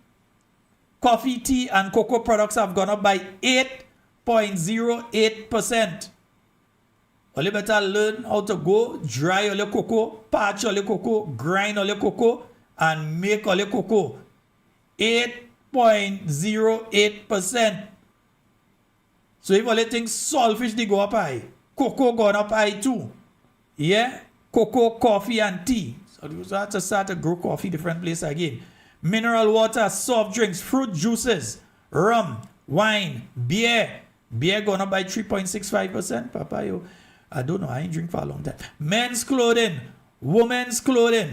Coffee, tea, and cocoa products have gone up by 8.08%. Well, you better learn how to go dry all your cocoa, parch all your cocoa, grind all your cocoa, and make all your cocoa. 8.08%. So if all you think saltfish they go up high, cocoa gone up high too. Yeah? Cocoa, coffee, and tea. You have to start to grow coffee different place again. Mineral water, soft drinks, fruit juices, rum, wine, beer. Beer gone up by 3.65%. Papa, yo. I don't know. I ain't drink for a long time. Men's clothing, women's clothing,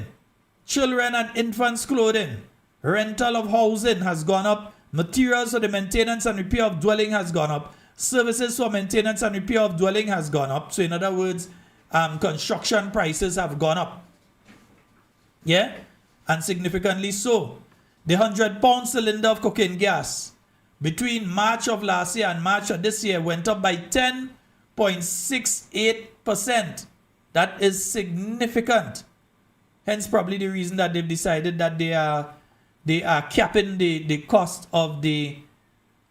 children and infants' clothing. Rental of housing has gone up. Materials for the maintenance and repair of dwelling has gone up. Services for maintenance and repair of dwelling has gone up. So in other words, construction prices have gone up. Yeah? And significantly so. The 100-pound cylinder of cooking gas between March of last year and March of this year went up by 10.68%. That is significant. Hence probably the reason that they've decided that they are capping the cost of the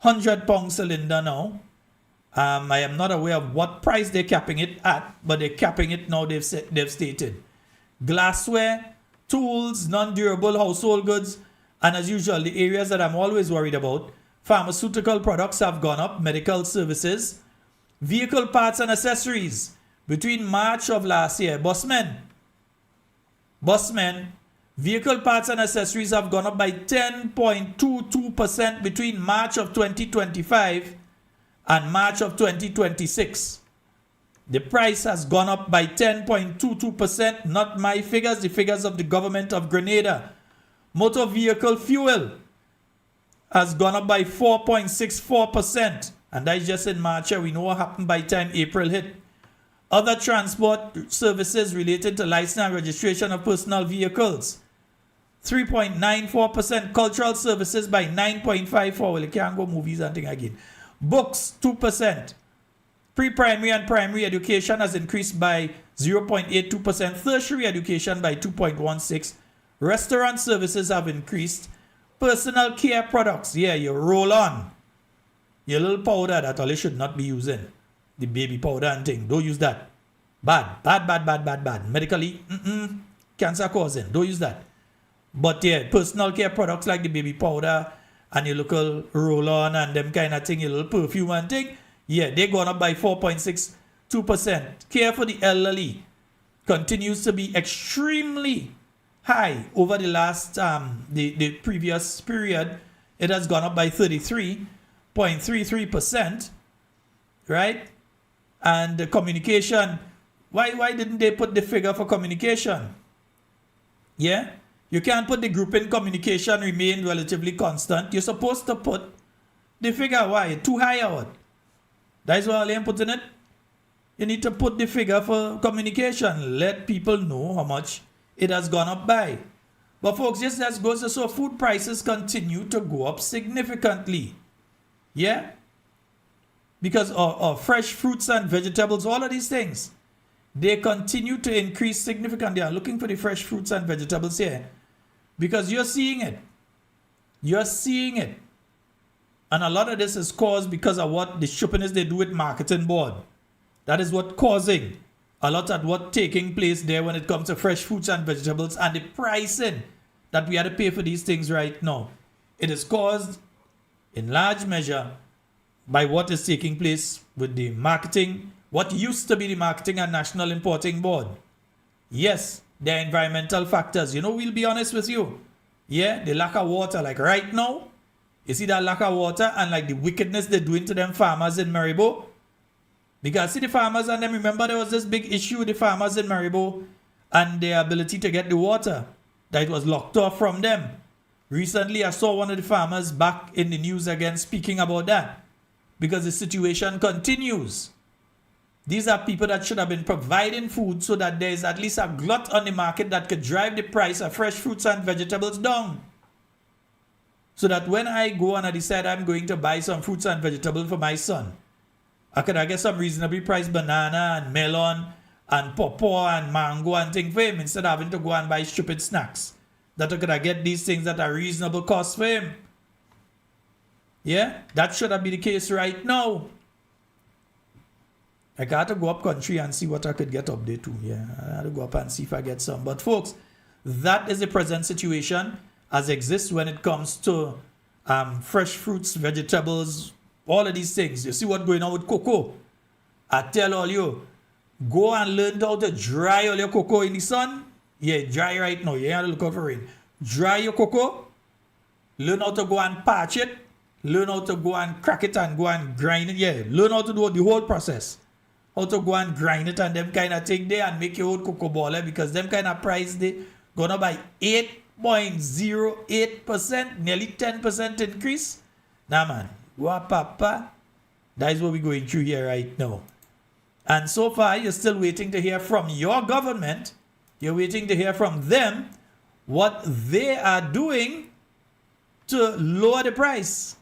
100-pound cylinder now. I am not aware of what price they're capping it at, but they're capping it now, they've stated. Glassware, tools, non-durable household goods, and as usual, the areas that I'm always worried about, pharmaceutical products have gone up, medical services, vehicle parts and accessories. Between March of last year, busmen, vehicle parts and accessories have gone up by 10.22% between March of 2025 and March of 2026. The price has gone up by 10.22%, not my figures, the figures of the government of Grenada. Motor vehicle fuel has gone up by 4.64%, and that is just in March. We know what happened by the time April hit. Other transport services related to license and registration of personal vehicles, 3.94%. Cultural services by 9.54%. Well, you can't go movies and things again. Books, 2%. Pre-primary and primary education has increased by 0.82%. Tertiary education by 2.16%. Restaurant services have increased. Personal care products, yeah, you roll on. Your little powder that all you should not be using. The baby powder and thing. Don't use that. Bad. Medically, cancer causing. Don't use that. But yeah, personal care products like the baby powder and your local roll-on and them kind of thing, your little perfume and thing, yeah, they gone up by 4.62%. Care for the elderly continues to be extremely high over the last, the previous period. It has gone up by 33.33%, right? And the communication, why didn't they put the figure for communication? Yeah? You can't put the group in communication remain relatively constant. You're supposed to put the figure. Why? Too high or what? That's why I'm putting it. You need to put the figure for communication. Let people know how much it has gone up by. But folks, just as goes to so food prices continue to go up significantly. Yeah? Because of fresh fruits and vegetables, all of these things, they continue to increase significantly. I'm looking for the fresh fruits and vegetables here. Because you're seeing it. You're seeing it. And a lot of this is caused because of what the stupidness they do with marketing board. That is what causing a lot of what taking place there when it comes to fresh fruits and vegetables and the pricing that we had to pay for these things right now. It is caused in large measure by what is taking place with the marketing, what used to be the Marketing and National Importing Board. Yes, there are environmental factors. You know, we'll be honest with you. Yeah, the lack of water, like right now, you see that lack of water and like the wickedness they're doing to them farmers in Maribo. Because see the farmers and them, remember there was this big issue with the farmers in Maribo and their ability to get the water that was locked off from them. Recently, I saw one of the farmers back in the news again speaking about that because the situation continues. These are people that should have been providing food so that there is at least a glut on the market that could drive the price of fresh fruits and vegetables down. So that when I go and I decide I'm going to buy some fruits and vegetables for my son, I could get some reasonably priced banana and melon and pawpaw and mango and things for him instead of having to go and buy stupid snacks. That I could get these things at a reasonable cost for him. Yeah, that should have been the case right now. I got to go up country and see what I could get up there too. Yeah, I had to go up and see if I get some. But folks, that is the present situation as exists when it comes to fresh fruits, vegetables, all of these things. You see what's going on with cocoa. I tell all you, go and learn how to dry all your cocoa in the sun. Yeah, dry right now. You ain't have to look out for rain. Dry your cocoa. Learn how to go and patch it. Learn how to go and crack it and go and grind it. Yeah, learn how to do the whole process. How to go and grind it and them kind of thing there and make your own cocoa baller because them kind of price they gonna buy 8.08%, nearly 10% increase. Nah man, papa. That is what we're going through here right now. And so far, you're still waiting to hear from your government. You're waiting to hear from them what they are doing to lower the price.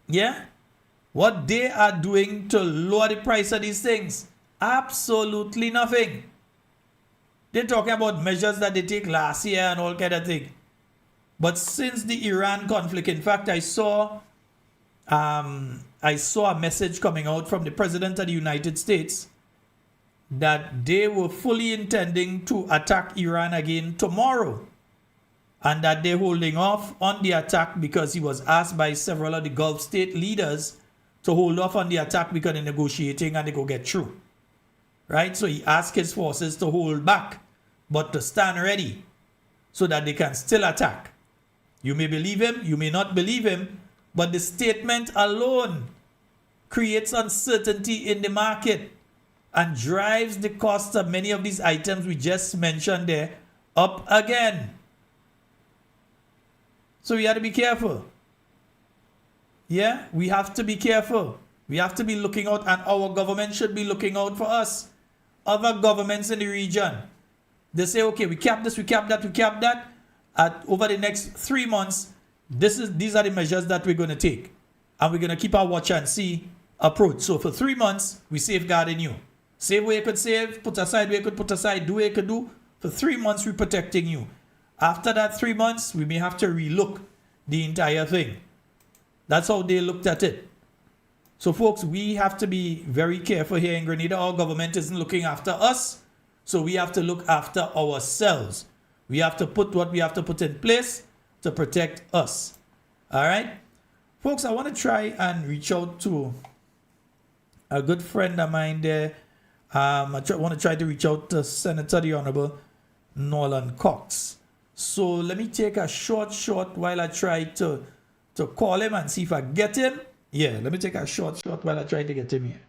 Yeah? What they are doing to lower the price of these things. Absolutely nothing. They're talking about measures that they take last year and all kind of thing. But since the Iran conflict, in fact, I saw a message coming out from the President of the United States that they were fully intending to attack Iran again tomorrow. And that they're holding off on the attack because he was asked by several of the Gulf state leaders to hold off on the attack because they're negotiating and they go get through. Right? So he asked his forces to hold back, but to stand ready so that they can still attack. You may believe him, you may not believe him, but the statement alone creates uncertainty in the market and drives the cost of many of these items we just mentioned there up again. So we have to be careful. Yeah, we have to be careful. We have to be looking out, and our government should be looking out for us. Other governments in the region, they say, okay, we cap this, we cap that, we cap that. Over the next 3 months, these are the measures that we're going to take. And we're going to keep our watch and see approach. So for 3 months, we safeguarding you. Save where you could save, put aside where you could put aside, do what you could do. For 3 months, we're protecting you. After that 3 months, we may have to relook the entire thing. That's how they looked at it. So folks, we have to be very careful here in Grenada. Our government isn't looking after us. So we have to look after ourselves. We have to put what we have to put in place to protect us. All right? Folks, I want to try and reach out to a good friend of mine there. I want to try to reach out to Senator the Honorable Nolan Cox. So let me take a short while I try to call him and see if I get him. Yeah, let me take a short while I try to get him here.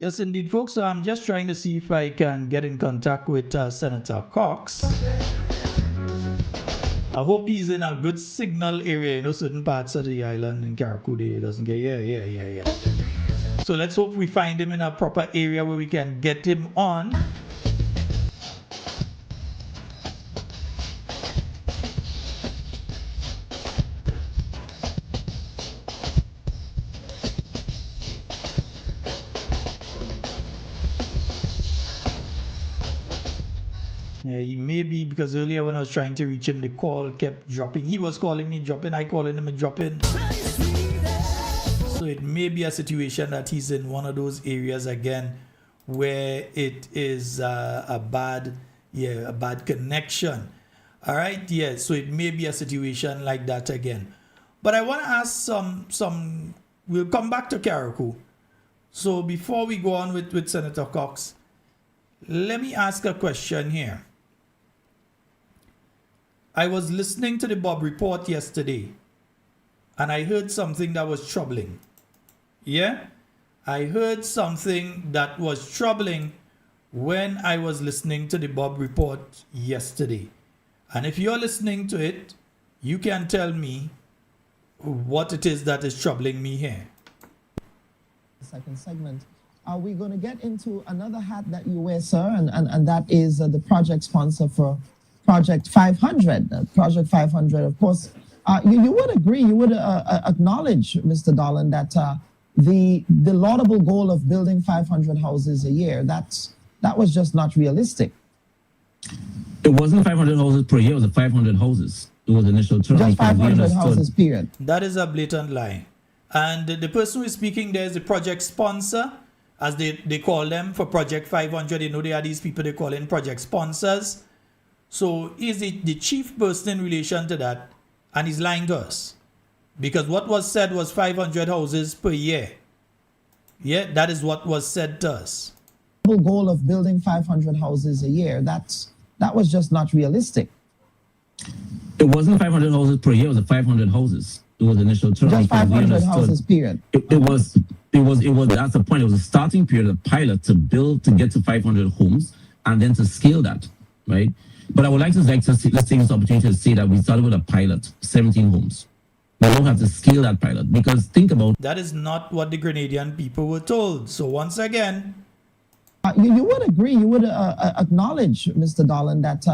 Yes, indeed, folks. So I'm just trying to see if I can get in contact with Senator Cox. I hope he's in a good signal area. You know, certain parts of the island in Karakude doesn't get. Yeah. So let's hope we find him in a proper area where we can get him on. Yeah, he may be, because earlier when I was trying to reach him, the call kept dropping. He was calling me, dropping. I calling him and dropping. So it may be a situation that he's in one of those areas again where it is a bad connection. All right, yeah. So it may be a situation like that again. But I want to ask some. We'll come back to Carriacou. So before we go on with Senator Cox, let me ask a question here. I was listening to the Bob report yesterday, and I heard something that was troubling. Yeah? I heard something that was troubling when I was listening to the Bob report yesterday. And if you're listening to it, you can tell me what it is that is troubling me here. second segment, we're going to get into another hat that you wear, sir, and that is the project sponsor for Project 500. Project 500, of course, you would agree, you would acknowledge, Mr. Dolan, that the laudable goal of building 500 houses a year, that was just not realistic. It wasn't 500 houses per year, it was 500 houses. It was initial term. Just 500 houses, period. That is a blatant lie. And the person who is speaking there is the project sponsor, as they call them for Project 500. You know, they are these people they call in project sponsors. So he's the chief person in relation to that, and he's lying to us. Because what was said was 500 houses per year. Yeah, that is what was said to us. The goal of building 500 houses a year, that was just not realistic. It wasn't 500 houses per year, it was 500 houses. It was initial term. Just 500 houses, period. It was, that's the point. It was a starting period, a pilot to get to 500 homes and then to scale that, right? But I would like to let's take this opportunity to say that we started with a pilot, 17 homes. We don't have to scale that pilot because think about. That is not what the Grenadian people were told. So once again, you would agree, you would acknowledge, Mr. Dolan, that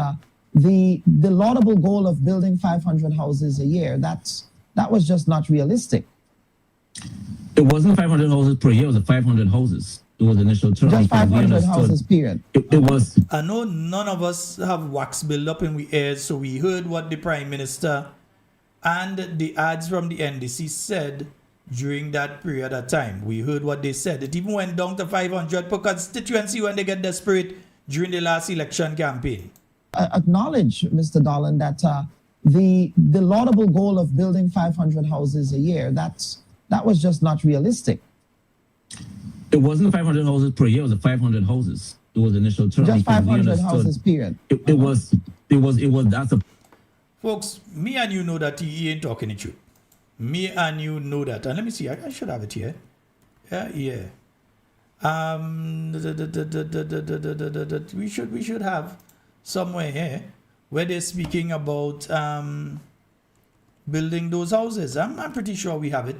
the laudable goal of building 500 houses a year, that was just not realistic. It wasn't 500 houses per year, it was 500 houses. It was initial term. Just 500 houses, period. It was. I know none of us have wax build up in we ears, so we heard what the Prime Minister and the ads from the NDC said during that period of time. We heard what they said. It even went down to 500 per constituency when they get desperate during the last election campaign. Acknowledge, Mr. Dolan, that the laudable goal of building 500 houses a year, that was just not realistic. It wasn't 500 houses per year, it was 500 houses. It was initial term. Just 500 houses, period. It was, that's a... Folks, me and you know that he ain't talking the truth. Me and you know that. And let me see, I should have it here. Yeah. We should have somewhere here where they're speaking about building those houses. I'm pretty sure we have it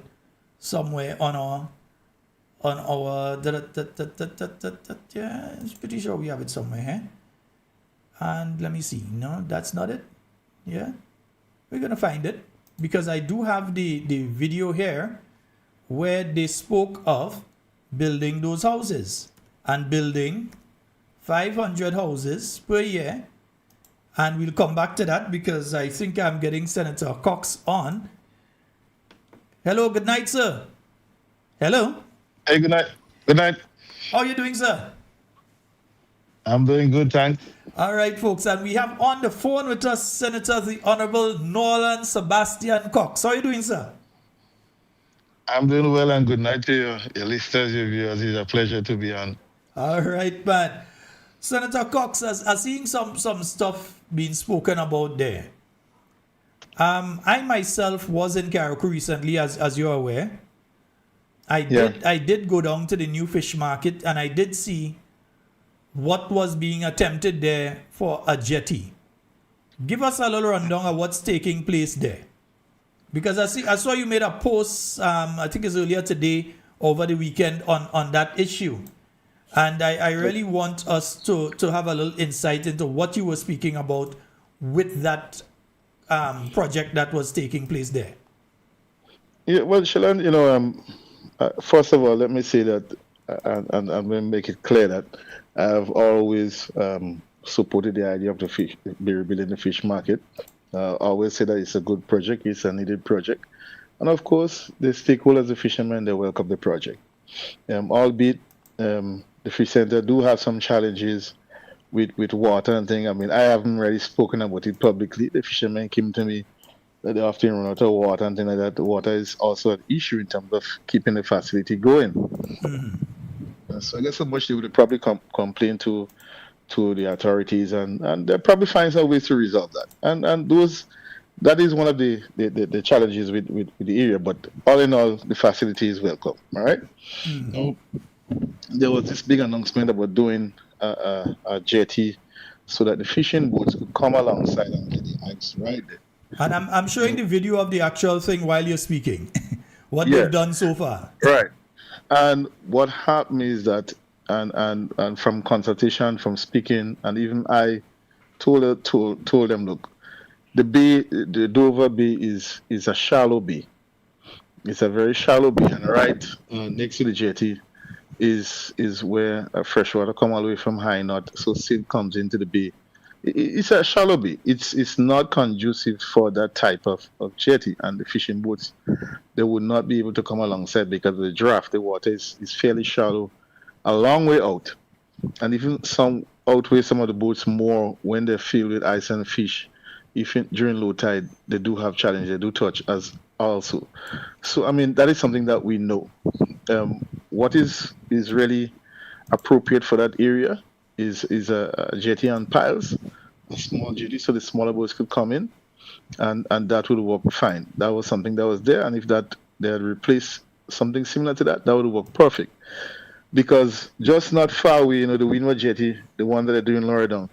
somewhere on our yeah, I'm pretty sure we have it somewhere here. And let me see. No, that's not it. Yeah, we're gonna find it because I do have the video here where they spoke of building those houses and building 500 houses per year. And we'll come back to that because I think I'm getting Senator Cox on. Hello, good night, sir. Hello. Hey, good night. Good night. How are you doing, sir? I'm doing good, thanks. All right, folks. And we have on the phone with us Senator the Honorable Nolan Sebastian Cox. How are you doing, sir? I'm doing well, and good night to your listeners, your viewers. It's a pleasure to be on. All right, man. Senator Cox, as seeing some stuff being spoken about there. I myself was in Carriacou recently, as you're aware. I did go down to the new fish market and I did see what was being attempted there for a jetty. Give us a little rundown of what's taking place there. Because I saw you made a post, I think it's earlier today, over the weekend on that issue. And I really want us to have a little insight into what you were speaking about with that project that was taking place there. Yeah, well, Shalon, first of all, let me say that, and I'm going to make it clear that I've always supported the idea of rebuilding the fish market. I always say that it's a good project, it's a needed project. And of course, the stakeholders, the fishermen, they welcome the project. Albeit, the fish center do have some challenges with water and things. I mean, I haven't really spoken about it publicly. The fishermen came to me that they often run out of water and things like that. The water is also an issue in terms of keeping the facility going. Mm-hmm. So I guess so much they would probably complain to the authorities, and they'll probably find some ways to resolve that. And that is one of the challenges with the area. But all in all, the facility is welcome. All right. Mm-hmm. So there was this big announcement about doing a jetty so that the fishing boats could come alongside and get the ice right there. And I'm showing the video of the actual thing while you're speaking. What they've done so far. Right. And what happened is that, and from consultation, from speaking, and even I told them, look, the bay, the Dover Bay is a shallow bay. It's a very shallow bay, and right next to the jetty is where freshwater come all the way from high north, so silt comes into the bay. It's a shallow bay. It's not conducive for that type of jetty, and the fishing boats, they would not be able to come alongside because of the draft. The water is fairly shallow, a long way out, and even some outweigh some of the boats more when they're filled with ice and fish. Even during low tide, they do have challenge. They do touch us also. So I mean, that is something that we know. What is really appropriate for that area is a jetty and piles, a small jetty, so the smaller boats could come in, and that would work fine. That was something that was there, and if that they had replaced something similar to that, that would work perfect. Because just not far away, the Windward Jetty, the one that they're doing lower down,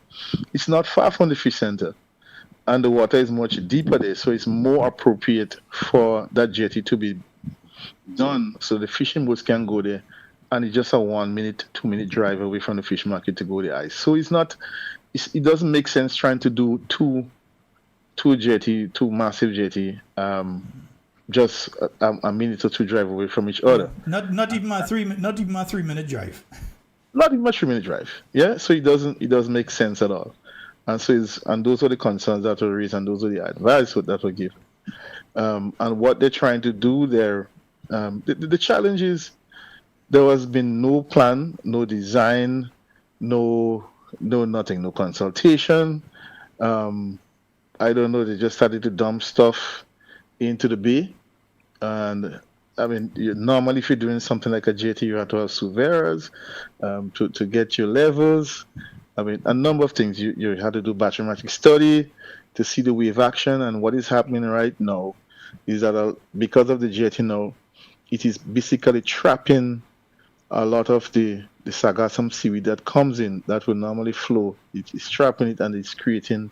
it's not far from the fish center, and the water is much deeper there, so it's more appropriate for that jetty to be done so the fishing boats can go there, and it's just a 1 minute, 2 minute drive away from the fish market to go the ice. So it doesn't make sense trying to do two massive jetty, just a minute or two drive away from each other. Not even a 3 minute drive. Not even a 3 minute drive. Yeah, so it doesn't make sense at all. And so and those are the concerns that were raised, and those are the advice that were given. And what they're trying to do there, the challenge is there has been no plan, no design, no nothing, no consultation. I don't know, they just started to dump stuff into the bay. And I mean, normally if you're doing something like a jetty, you have to have surveyors to get your levels. I mean, a number of things. You had to do bathymetric study to see the wave action, and what is happening right now is that because of the jetty now, it is basically trapping a lot of the sargassum seaweed that comes in that would normally flow. It is trapping it, and it's creating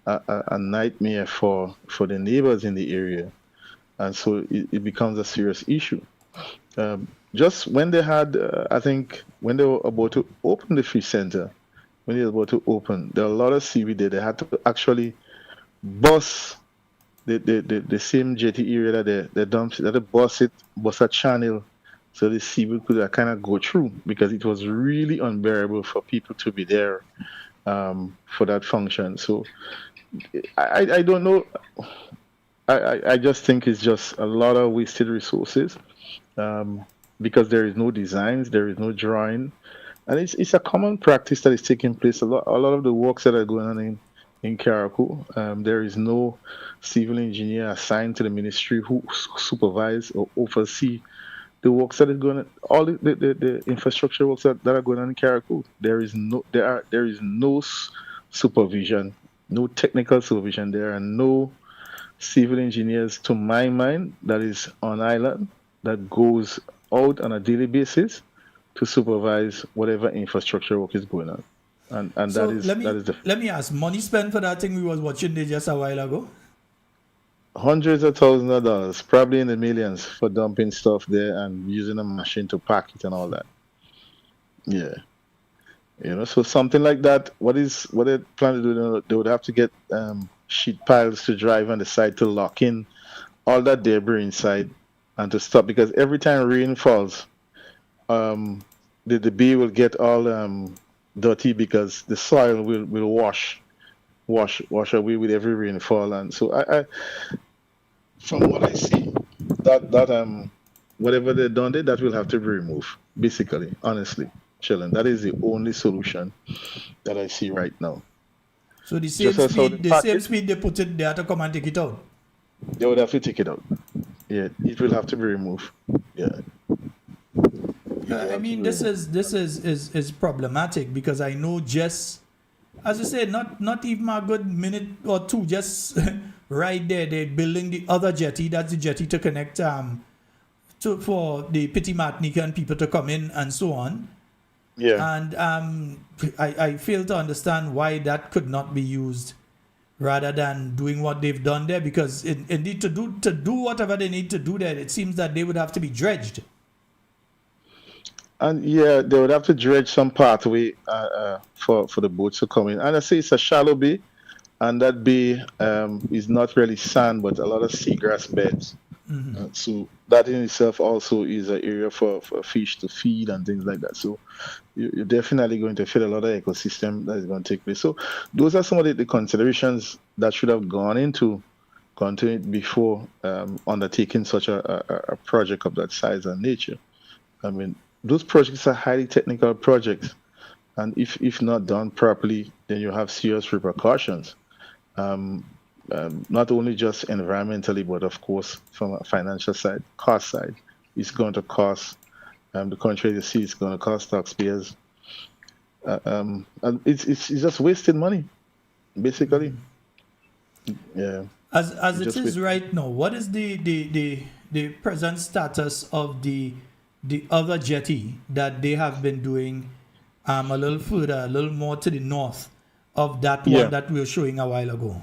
a nightmare for the neighbors in the area, and so it becomes a serious issue. Just when they had, I think, when they were about to open the fish center, when they were about to open, there are a lot of seaweed there. They had to actually bust the same jetty area that they dumped, that they bust a channel, so the seaweed could kind of go through, because it was really unbearable for people to be there for that function. So I don't know. I just think it's just a lot of wasted resources, because there is no designs, there is no drawing, and it's a common practice that is taking place. A lot of the works that are going on in Carriacou, there is no civil engineer assigned to the ministry who supervise or oversee the works that are going on, all the infrastructure works that are going on in Carriacou. There is no supervision, no technical supervision there, and no civil engineers, to my mind, that is on island, that goes out on a daily basis to supervise whatever infrastructure work is going on. And So that is let me ask, money spent for that thing we was watching there just a while ago? hundreds of thousands of dollars, probably in the millions, for dumping stuff there and using a machine to pack it and all that. Yeah. So something like that, what they plan to do, they would have to get sheet piles to drive on the side to lock in all that debris inside and to stop, because every time rain falls, the bay will get all dirty, because the soil will wash away with every rainfall. And so I from what I see, that whatever they've done there, that will have to be removed, basically, honestly, children. That is the only solution that I see right now. So the same Just as how speed, the the same package- speed they put it there to come and take it out. They would have to take it out. Yeah, it will have to be removed. Yeah. I mean, this is problematic, because I know, just as you say, not even a good minute or two, just right there, they're building the other jetty. That's the jetty to connect for the Petit Martinican people to come in and so on. Yeah. And I fail to understand why that could not be used rather than doing what they've done there, because indeed to do whatever they need to do there, it seems that they would have to be dredged. And yeah, they would have to dredge some pathway for the boats to come in. And I say it's a shallow bay, and that bay is not really sand, but a lot of seagrass beds. So that in itself also is an area for fish to feed and things like that. So you're definitely going to fit a lot of ecosystem that is going to take place. So those are some of the considerations that should have gone into it before undertaking such a project of that size and nature. I mean, those projects are highly technical projects, and if not done properly, then you have serious repercussions. Not only just environmentally, but of course from a financial side, cost side, it's going to cost the country. You see, it's going to cost taxpayers, and it's just wasted money, basically. Yeah. As it Just is right now, what is the present status of the other jetty that they have been doing a little further, a little more to the north of that one that we were showing a while ago?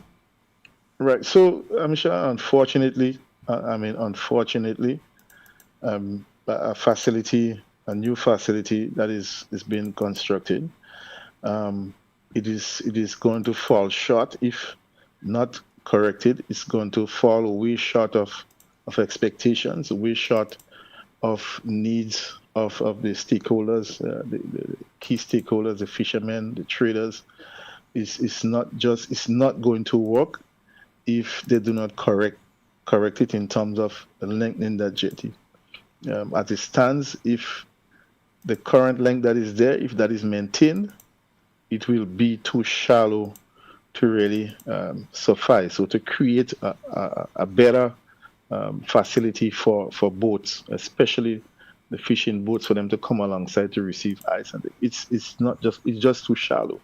Right. So I'm sure, unfortunately, a new facility that is being constructed, it is going to fall short if not corrected. It's going to fall way short of expectations, way short of needs of the stakeholders, the key stakeholders, the fishermen, the traders. It's not going to work if they do not correct it in terms of lengthening that jetty. As it stands, if the current length that is there, if that is maintained, it will be too shallow to really suffice. So to create a better facility for boats, especially the fishing boats, for them to come alongside to receive ice, and it's just too shallow.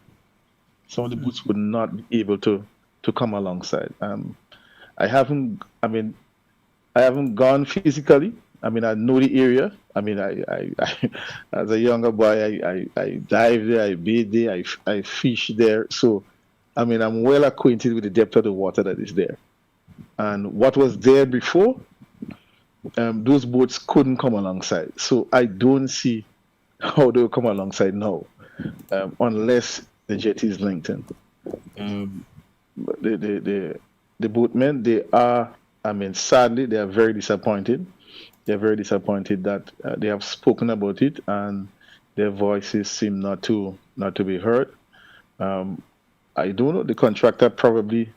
Some of the boats would not be able to come alongside. I haven't gone physically. I mean, I know the area. I mean, I as a younger boy, I dive there, I bathe there, I fish there. So, I mean, I'm well acquainted with the depth of the water that is there. And what was there before, those boats couldn't come alongside. So I don't see how they'll come alongside now, unless the jetty is lengthened. The boatmen, sadly, they are very disappointed. They're very disappointed that they have spoken about it and their voices seem not to be heard. I don't know. The contractor probably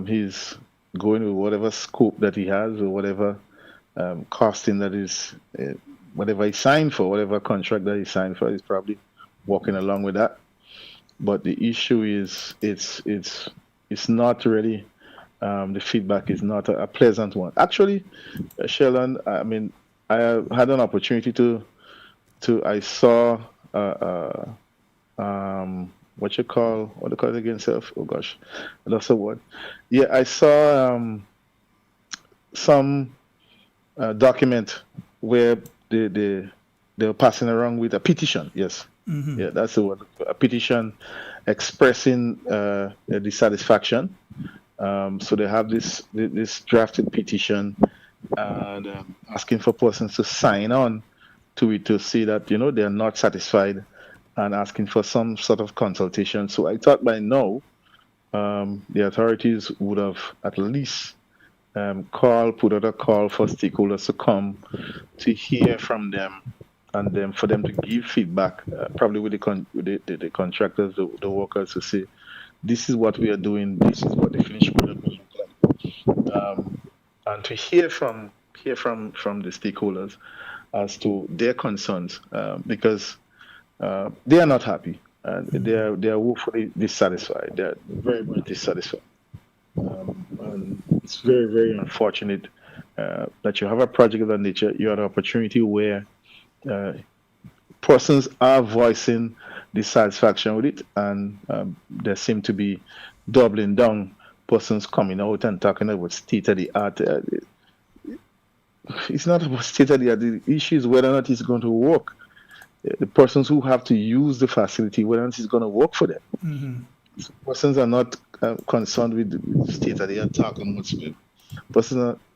he's going with whatever scope that he has or whatever costing that is, whatever he signed for, whatever contract that he signed for, he's probably walking along with that. But the issue is, it's not really. The feedback is not a pleasant one. Actually, Sheldon, I mean, I had an opportunity I saw what do you call it again, self? Oh gosh, I lost the word. Yeah, I saw some document where they were passing around with a petition. Yes, yeah, that's the word. A petition expressing dissatisfaction. So they have this drafted petition and asking for persons to sign on to it to say that they are not satisfied and asking for some sort of consultation. So I thought by now the authorities would have at least put out a call for stakeholders to come to hear from them and then for them to give feedback, probably with the contractors, the workers, to say, this is what we are doing, this is what the finished product will look like. And to hear from the stakeholders as to their concerns, because they are not happy and they are woefully dissatisfied. They are very much dissatisfied. And it's very, very unfortunate that you have a project of that nature. You have an opportunity where persons are voicing dissatisfaction with it, and there seem to be doubling down, persons coming out and talking about state of the art. It's not about state of the art. The issue is whether or not it's going to work. The persons who have to use the facility, whether or not it's going to work for them. So persons are not concerned with the state of the art talking whatsoever.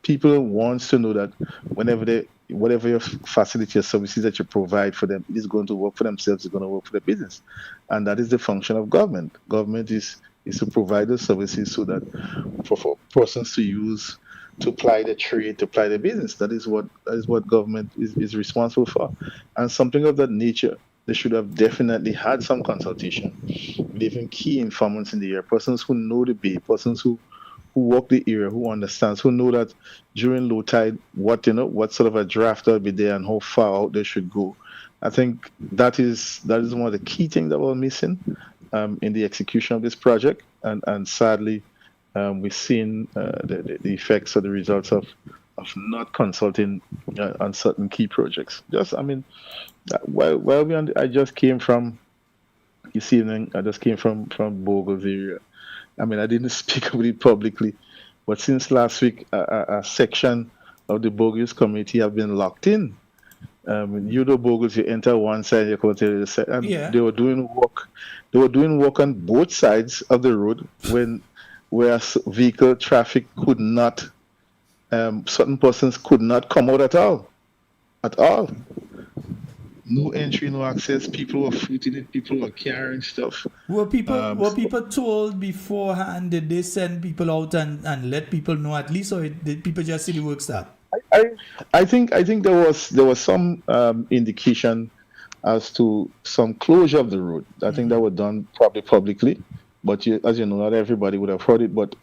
People want to know that whenever they whatever your facility or services that you provide for them, it is going to work for themselves, it's going to work for the business. And that is the function of government. Government is to provide the services so that for persons to use, to apply the trade, to apply the business. That is what government is responsible for. And something of that nature, they should have definitely had some consultation with even key informants in the area, persons who know the bay, persons who walk the area, who understands, who know that during low tide, what sort of a draft will be there and how far out they should go. I think that is one of the key things that we're missing in the execution of this project, and sadly, we've seen the effects or the results of not consulting on certain key projects. While we I just came from this evening. I just came from Bogle's area. I mean, I didn't speak about it publicly, but since last week, a section of the Bogus community have been locked in. Bogus, you enter one side, you come to the other side, and they were doing work. They were doing work on both sides of the road where vehicle traffic could not, certain persons could not come out at all. No entry, no access. People were footing it. People were carrying stuff. Were people told beforehand? Did they send people out and let people know at least, or did people just see the work start? I think there was some indication as to some closure of the road. I think that was done probably publicly, but as you know, not everybody would have heard it. But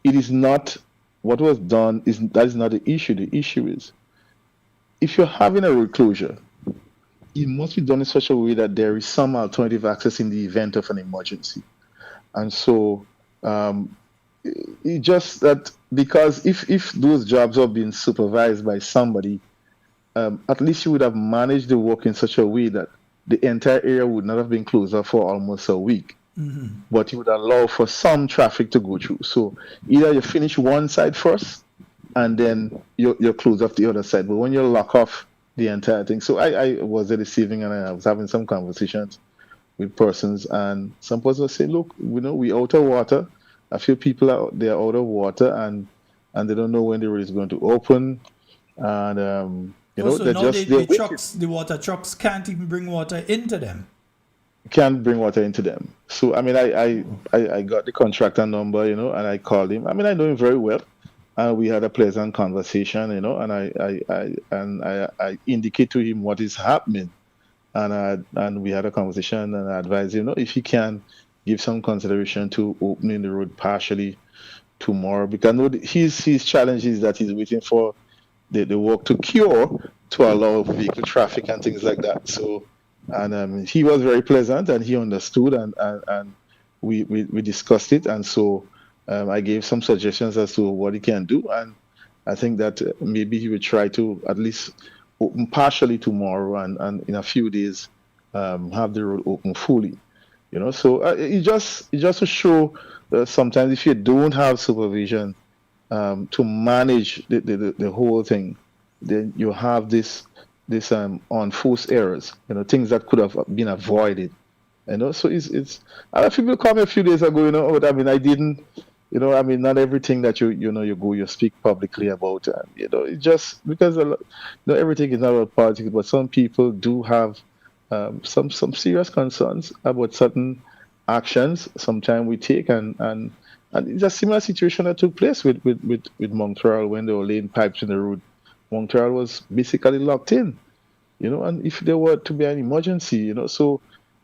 it is not what was done. That is not the issue. The issue is if you're having a road closure, it must be done in such a way that there is some alternative access in the event of an emergency. And so it just that because if those jobs are being supervised by somebody, at least you would have managed the work in such a way that the entire area would not have been closed up for almost a week. Mm-hmm. But you would allow for some traffic to go through. So either you finish one side first and then you close off the other side. But when you lock off the entire thing. So I was there this evening and I was having some conversations with persons, and some persons say, look, we out of water. A few people out there out of water and they don't know when the road is going to open. And the water trucks can't even bring water into them. Can't bring water into them. So I mean I got the contractor number, and I called him. I mean I know him very well. And we had a pleasant conversation, and I indicate to him what is happening, and we had a conversation, and I advised him, if he can give some consideration to opening the road partially tomorrow, because I know his challenge is that he's waiting for the work to cure to allow vehicle traffic and things like that. So, and he was very pleasant, and he understood, and we discussed it, and so. I gave some suggestions as to what he can do, and I think that maybe he would try to at least open partially tomorrow, and in a few days have the road open fully. So it just to show that sometimes if you don't have supervision to manage the whole thing, then you have this unforced errors. Things that could have been avoided. So it's. A few people called me a few days ago. But I mean I didn't. Not everything that you speak publicly about, it's just because everything is not about politics, but some people do have some serious concerns about certain actions sometimes we take, and it's a similar situation that took place with Montreal when they were laying pipes in the road. Montreal was basically locked in, and if there were to be an emergency, so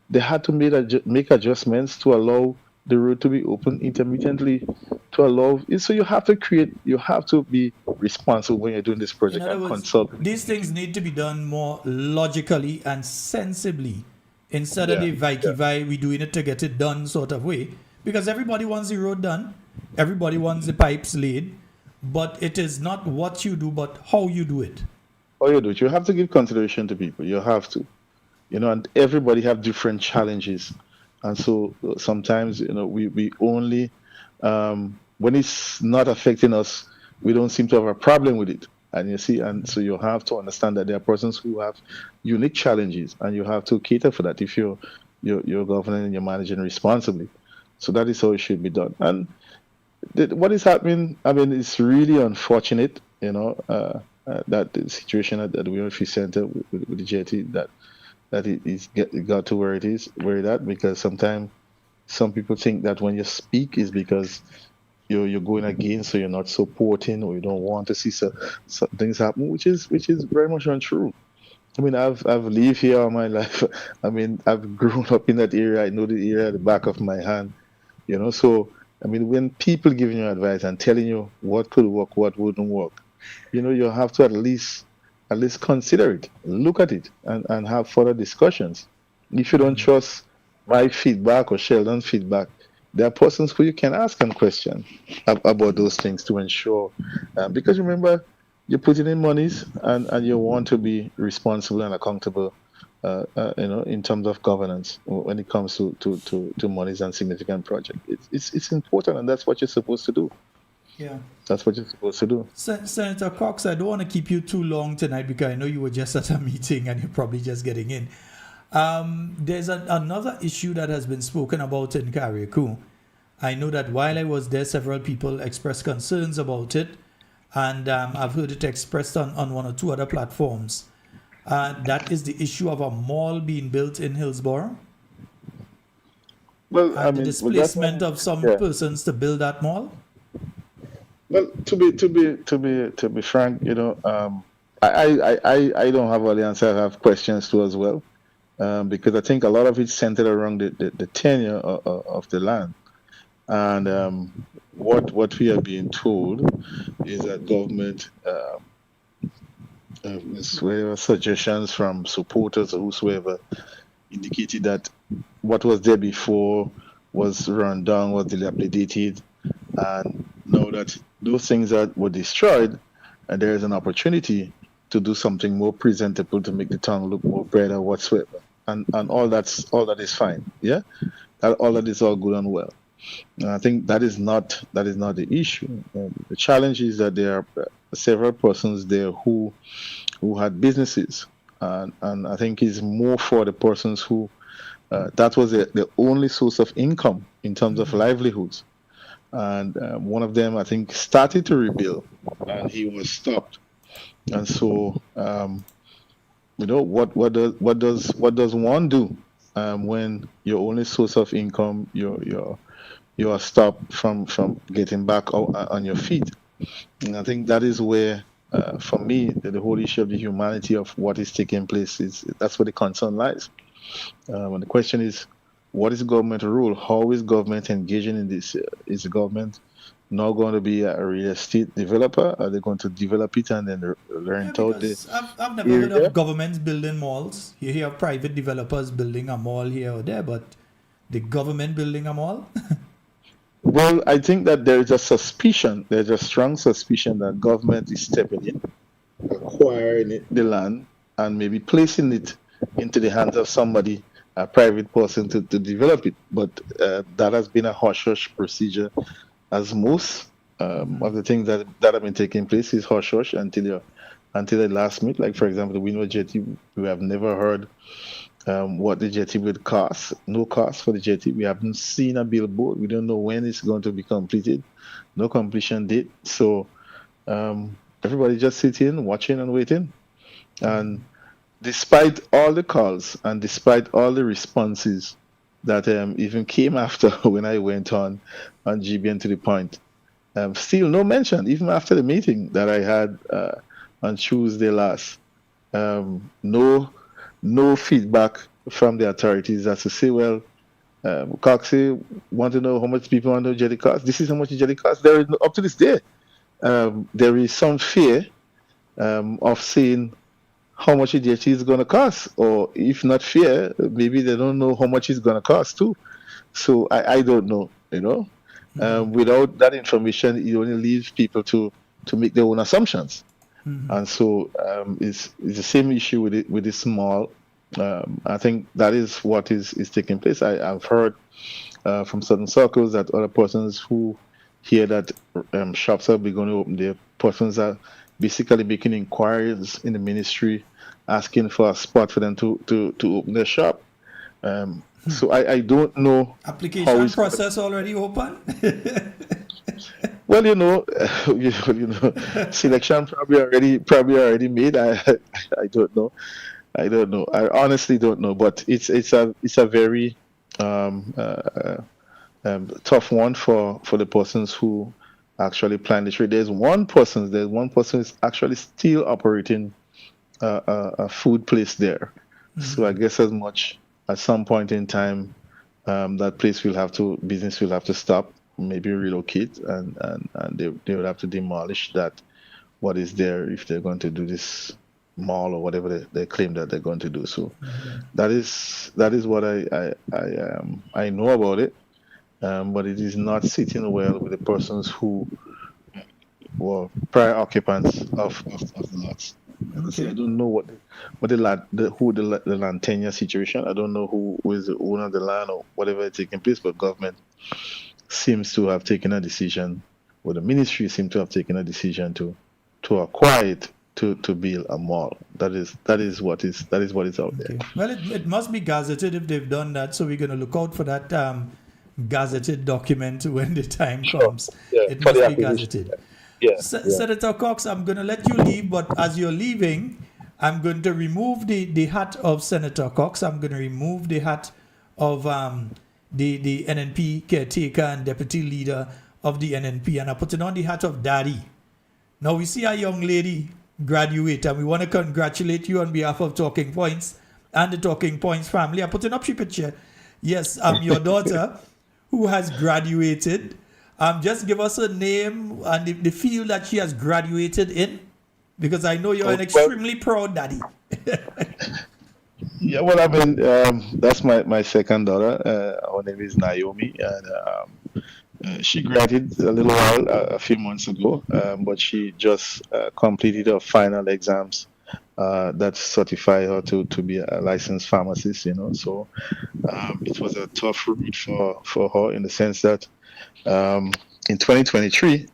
they had to make adjustments to allow the road to be open intermittently to allow. So you have to be responsible when you're doing this project and consult. These things need to be done more logically and sensibly instead of the we doing it to get it done sort of way. Because everybody wants the road done, everybody wants the pipes laid, but it is not what you do, but how you do it. How you do it. You have to give consideration to people. You have to. And everybody have different challenges. And so sometimes, we only, when it's not affecting us, we don't seem to have a problem with it. And so you have to understand that there are persons who have unique challenges, and you have to cater for that if you're governing and you're managing responsibly. So that is how it should be done. And what is happening, I mean, it's really unfortunate, that the situation at the Women's Free Center with the jetty, that it got to where it is, where it at, because sometimes some people think that when you speak is because you're going against, so you're not supporting, or you don't want to see some things happen, which is very much untrue. I mean, I've lived here all my life. I mean, I've grown up in that area. I know the area at the back of my hand, you know. So, I mean, when people giving you advice and telling you what could work, what wouldn't work, you know, you have to at least consider it, look at it, and have further discussions. If you don't trust my feedback or Sheldon's feedback, there are persons who you can ask and question about those things to ensure. Because remember, you're putting in monies, and you want to be responsible and accountable, you know, in terms of governance when it comes to monies and significant projects. It's important, and that's what you're supposed to do. Yeah. That's what you're supposed to do. Senator Cox, I don't want to keep you too long tonight because I know you were just at a meeting and you're probably just getting in. There's another issue that has been spoken about in Carriacou. I know that while I was there, several people expressed concerns about it, and I've heard it expressed on one or two other platforms. That is the issue of a mall being built in Hillsborough. Well, And I the mean, displacement of some persons to build that mall. Well, to be frank, you know, I don't have all the answers. I have questions too as well, because I think a lot of it's centered around the tenure of the land, and what we are being told is that government, whatever suggestions from supporters or whosoever, indicated that what was there before was run down, was dilapidated, and now that those things that were destroyed, and there is an opportunity to do something more presentable to make the town look more brighter whatsoever, and all that is fine. Yeah, all that is all good and well. And I think that is not the issue. The challenge is that there are several persons there who had businesses, and I think it's more for the persons who that was the only source of income in terms of livelihoods. And one of them, I think, started to rebuild, and he was stopped. And so, you know, what does one do when your only source of income you are stopped from getting back on your feet? And I think that is where, for me, the whole issue of the humanity of what is taking place that's where the concern lies. And the question is, what is government role? How is government engaging in this? Is the government now going to be a real estate developer? Are they going to develop it and then rent out the I've never heard of governments building malls. You hear of private developers building a mall here or there, but the government building a mall? Well, I think that there is a suspicion, there's a strong suspicion that government is stepping in, acquiring the land, and maybe placing it into the hands of somebody, a private person, to develop it. But that has been a hush-hush procedure, as most of the things that have been taking place is hush-hush until the last minute. Like, for example, the Windward Jetty, we have never heard what the jetty would cost. No cost for the jetty. We haven't seen a billboard. We don't know when it's going to be completed. No completion date. So everybody just sitting, watching and waiting. And despite all the calls and despite all the responses that even came after when I went on GBN to the point, still no mention, even after the meeting that I had on Tuesday last. No feedback from the authorities as to say, well, Coxie want to know how much people want to jetty cost. This is how much the jetty cost. There is up to this day, there is some fear of saying how much the jetty is going to cost, or if not fear, maybe they don't know how much it's going to cost too. So I don't know, you know. Without that information, it only leaves people to make their own assumptions. And so it's the same issue with this mall. I think that is what is taking place. I've heard from certain circles that other persons who hear that shops are going to open, their persons are basically making inquiries in the ministry, asking for a spot for them to open their shop. So I don't know. Application process already open? Well, selection probably already made. I don't know. I don't know. I honestly don't know. But it's a very tough one for the persons who actually plan the trade. There's one person who's actually still operating a food place there. So I guess as much at some point in time, that business will have to stop, maybe relocate, and they would have to demolish what is there if they're going to do this mall or whatever they claim that they're going to do. So that is what I know about it. But it is not sitting well with the persons who were prior occupants of the lots. I don't know what the land tenure situation. I don't know who is the owner of the land or whatever is taking place, but government seems to have taken a decision, or the ministry seems to have taken a decision to acquire it to build a mall. That is what is out there. Well, it must be gazetted if they've done that, so we're going to look out for that gazetted document when the time comes. Yeah, it must the be gazetted. Yeah, Senator Cox, I'm going to let you leave, but as you're leaving, I'm going to remove the hat of Senator Cox. I'm going to remove the hat of the NNP caretaker and deputy leader of the NNP, and I put it on the hat of Daddy. Now we see a young lady graduate, and we want to congratulate you on behalf of Talking Points and the Talking Points family. I'm putting up your picture. Yes, your daughter who has graduated. Just give us a name and the field that she has graduated in, because I know you're an extremely proud daddy. Yeah, well, I mean, that's my second daughter. Her name is Naomi, and she graduated a little while, a few months ago, but she just completed her final exams that certify her to be a licensed pharmacist. So it was a tough route for her, in the sense that in 2023,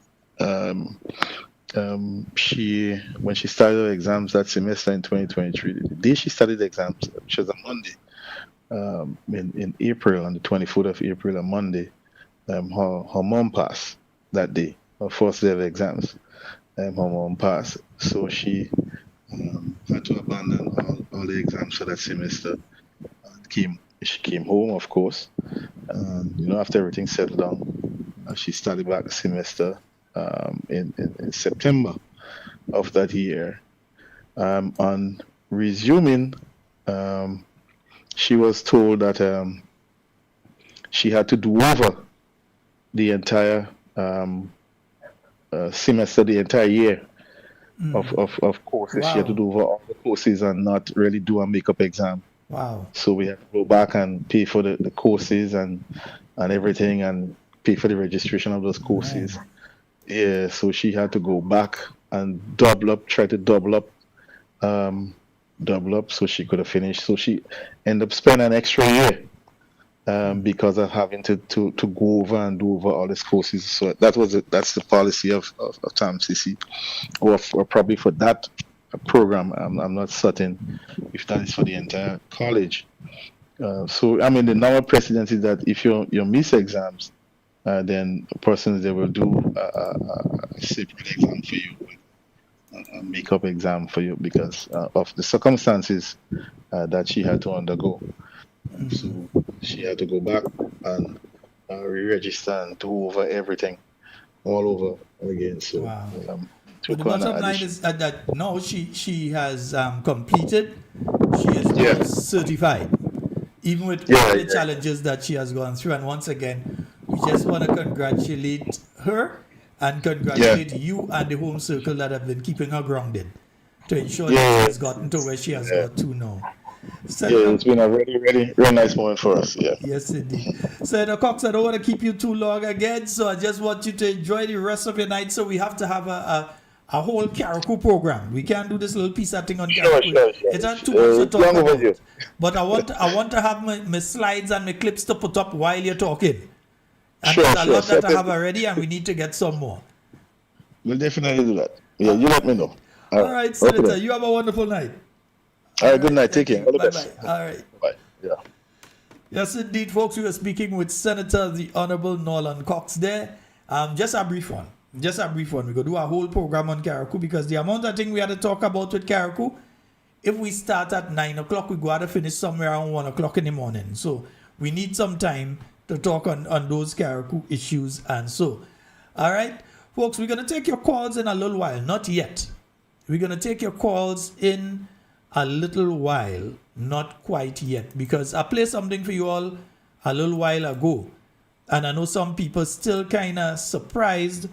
when she started her exams that semester in 2023, the day she started the exams, which was a Monday, in April, on the 24th of April, a Monday, her mom passed that day, her first day of exams. Her mom passed, so she had to abandon all the exams for that semester. She came home, of course, and after everything settled down, she started back the semester in September of that year. On resuming, she was told that she had to do over the entire semester, the entire year of courses. Wow. She had to do over all the courses and not really do a makeup exam. Wow. So we had to go back and pay for the courses and everything, and pay for the registration of those courses. Right. Yeah, so she had to go back and try to double up so she could have finished. So she ended up spending an extra year because of having to go over and do over all these courses. So that's the policy of TAMCC, or probably for that program. I'm not certain if that is for the entire college. So I mean, the normal precedent is that if you miss exams, then persons, they will do a separate exam for you, a makeup exam for you, because of the circumstances that she had to undergo. So she had to go back and re-register and do over everything all over again. So wow. But the bottom line is that no, she has completed. She is now certified, even with all the challenges that she has gone through. And once again, we just want to congratulate her and congratulate you and the home circle that have been keeping her grounded to ensure that she has gotten to where she has got to now. Senator, it's been a really nice moment for us. Yeah. Yes, indeed. Senator Cox, I don't want to keep you too long again, so I just want you to enjoy the rest of your night. So we have to have a whole Karakou program. We can't do this little piece of thing on Karakou. Sure. It's not too much to talk about. But I want to have my slides and my clips to put up while you're talking. And there's a lot that I have already, and we need to get some more. We'll definitely do that. Yeah, you let me know. All right, Senator. Okay. You have a wonderful night. All right, good night. Take care. All the best. Bye-bye. All right. Bye. Yeah. Yes, indeed, folks. We were speaking with Senator the Honorable Nolan Cox there. Just a brief one. Just a brief one. We're going to do a whole program on Carriacou because the amount of thing we had to talk about with Carriacou, if we start at 9 o'clock, we got to finish somewhere around 1 o'clock in the morning. So we need some time to talk on those Carriacou issues and so. All right, folks, we're going to take your calls in a little while. Not yet. We're going to take your calls in a little while. Not quite yet, because I played something for you all a little while ago. And I know some people still kind of surprised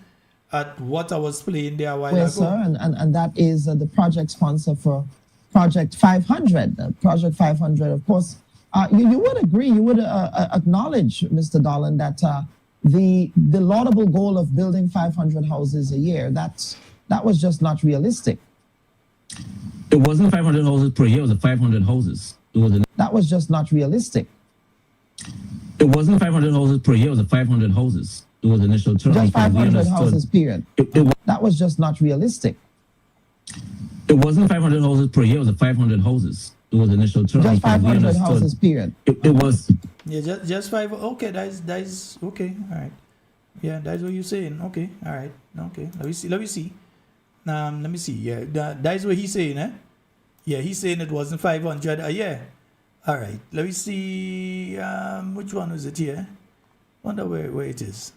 at what I was playing there a while ago. Sir, and that is the project sponsor for Project 500. Project 500, of course, you would agree, you would acknowledge, Mr. Dolan, that the laudable goal of building 500 houses a year, that was just not realistic. It wasn't 500 houses per year, it was 500 houses. That was just not realistic. It wasn't 500 houses per year, it was 500 houses. It was initial term. Just 500 houses, period. That was just not realistic. It wasn't 500 houses per year, it was 500 houses. It was initial term. Just 500 houses, period. It was. Yeah, just 5. Okay, that's okay. All right. Yeah, that's what you're saying. Okay, all right. Okay, let me see. Let me see. Yeah, that's what he's saying, eh? Yeah, he's saying it wasn't 500. Yeah. All right. Let me see. Which one was it here? Wonder where it is.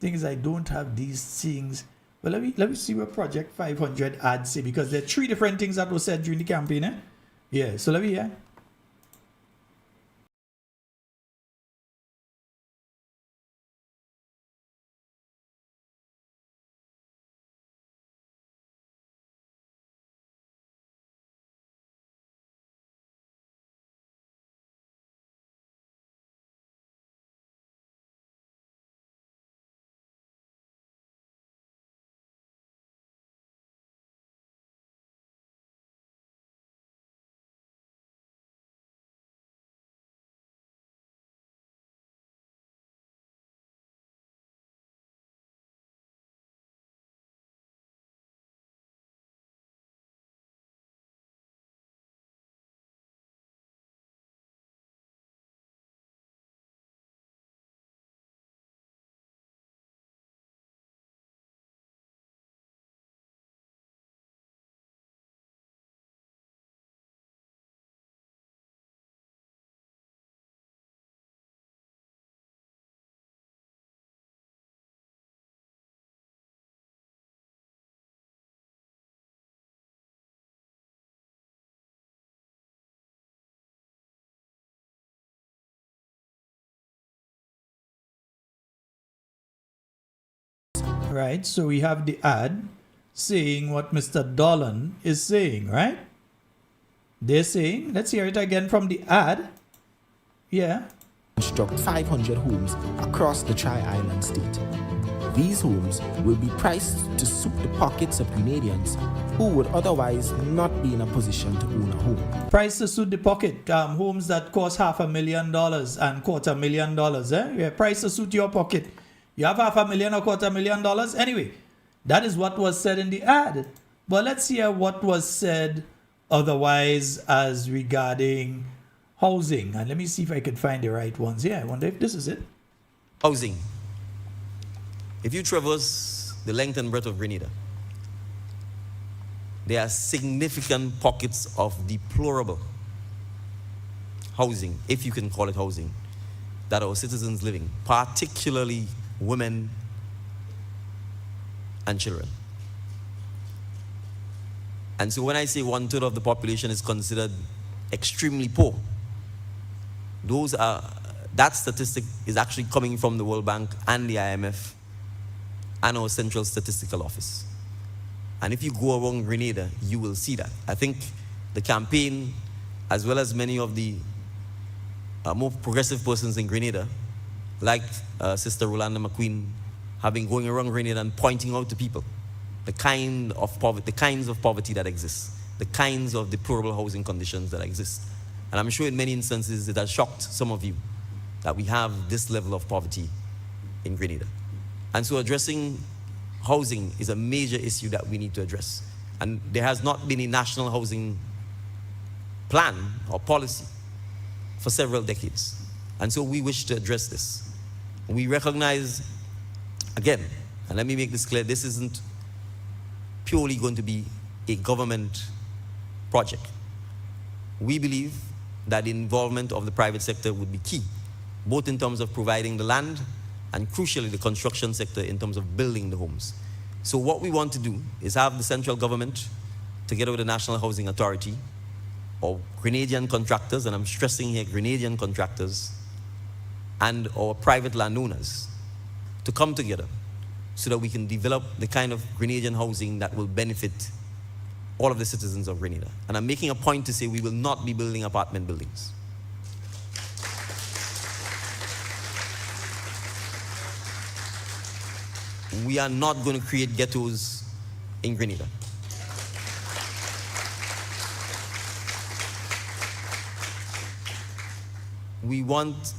Thing is, I don't have these things. Well, let me see what Project 500 ads say, because there are 3 different things that were said during the campaign, eh? Yeah. So let me hear. Right, so we have the ad saying what Mr. Dolan is saying, right? They're saying, let's hear it again from the ad. Yeah. Construct 500 homes across the Tri-Island state. These homes will be priced to suit the pockets of Grenadians who would otherwise not be in a position to own a home. Price to suit the pocket. Homes that cost $500,000 and $250,000. Eh? Yeah, price to suit your pocket. You have $500,000 or $250,000. Anyway, that is what was said in the ad. But let's hear what was said otherwise as regarding housing. And let me see if I can find the right ones. Yeah, I wonder if this is it. Housing. If you traverse the length and breadth of Grenada, there are significant pockets of deplorable housing, if you can call it housing, that our citizens live in, particularly women and children. And so when I say 1/3 of the population is considered extremely poor, that statistic is actually coming from the World Bank and the IMF and our Central Statistical Office. And if you go around Grenada, you will see that. I think the campaign, as well as many of the more progressive persons in Grenada, like Sister Rolanda McQueen, have been going around Grenada and pointing out to people the kinds of poverty that exists, the kinds of deplorable housing conditions that exist. And I'm sure in many instances it has shocked some of you that we have this level of poverty in Grenada. And so addressing housing is a major issue that we need to address. And there has not been a national housing plan or policy for several decades. And so we wish to address this. We recognize again, and let me make this clear, this isn't purely going to be a government project. We believe that the involvement of the private sector would be key, both in terms of providing the land and crucially the construction sector in terms of building the homes. So what we want to do is have the central government, together with the National Housing Authority, or Grenadian contractors, and I'm stressing here Grenadian contractors, and our private landowners, to come together so that we can develop the kind of Grenadian housing that will benefit all of the citizens of Grenada. And I'm making a point to say we will not be building apartment buildings. We are not going to create ghettos in Grenada. We want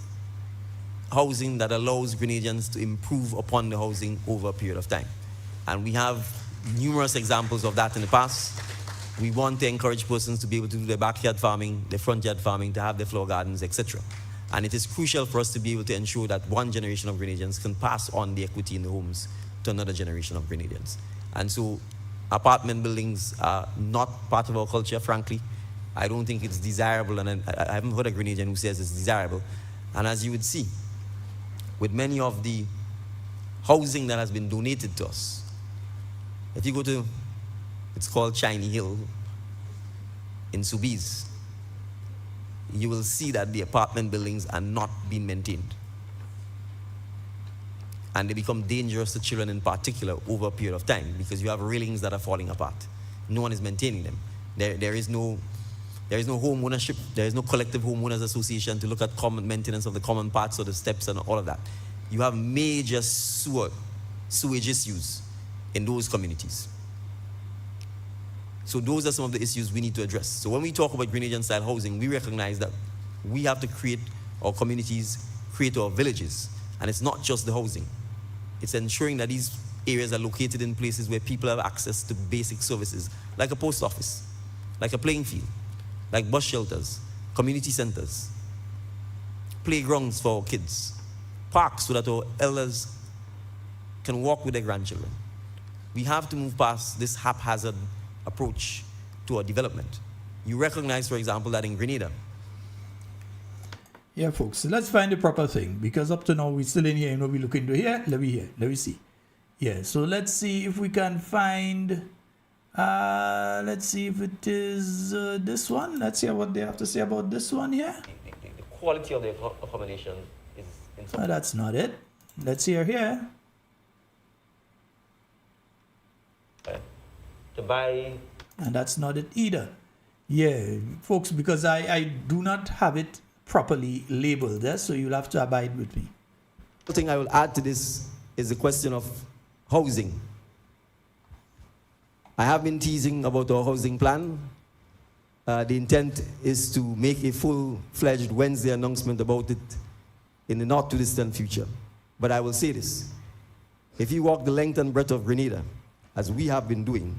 housing that allows Grenadians to improve upon the housing over a period of time. And we have numerous examples of that in the past. We want to encourage persons to be able to do their backyard farming, their front yard farming, to have their flower gardens, etc. And it is crucial for us to be able to ensure that one generation of Grenadians can pass on the equity in the homes to another generation of Grenadians. And so apartment buildings are not part of our culture, frankly. I don't think it's desirable, and I haven't heard a Grenadian who says it's desirable. And as you would see, with many of the housing that has been donated to us, if you go to, it's called Shiny Hill in Soubise, you will see that the apartment buildings are not being maintained. And they become dangerous to children in particular over a period of time because you have railings that are falling apart. No one is maintaining them. There is no home ownership. There is no collective homeowners association to look at common maintenance of the common parts or the steps and all of that. You have major sewage issues in those communities. So those are some of the issues we need to address. So when we talk about Grenadian style housing, we recognize that we have to create our communities, create our villages. And it's not just the housing. It's ensuring that these areas are located in places where people have access to basic services, like a post office, like a playing field, like bus shelters, community centers, playgrounds for our kids, parks so that our elders can walk with their grandchildren. We have to move past this haphazard approach to our development. You recognize, for example, that in Grenada. Yeah, folks, so let's find the proper thing, because up to now we're still in here, you know, we look into here, let me see. Yeah, so let's see if we can find, let's see if it is this one. Let's hear what they have to say about this one here. The quality of the accommodation is in some That's not it. Let's hear here. to buy. And that's not it either. Yeah, folks, because I do not have it properly labeled there, so you'll have to abide with me. The thing I will add to this is the question of housing. I have been teasing about our housing plan. The intent is to make a full-fledged Wednesday announcement about it in the not-too-distant future. But I will say this. If you walk the length and breadth of Grenada, as we have been doing,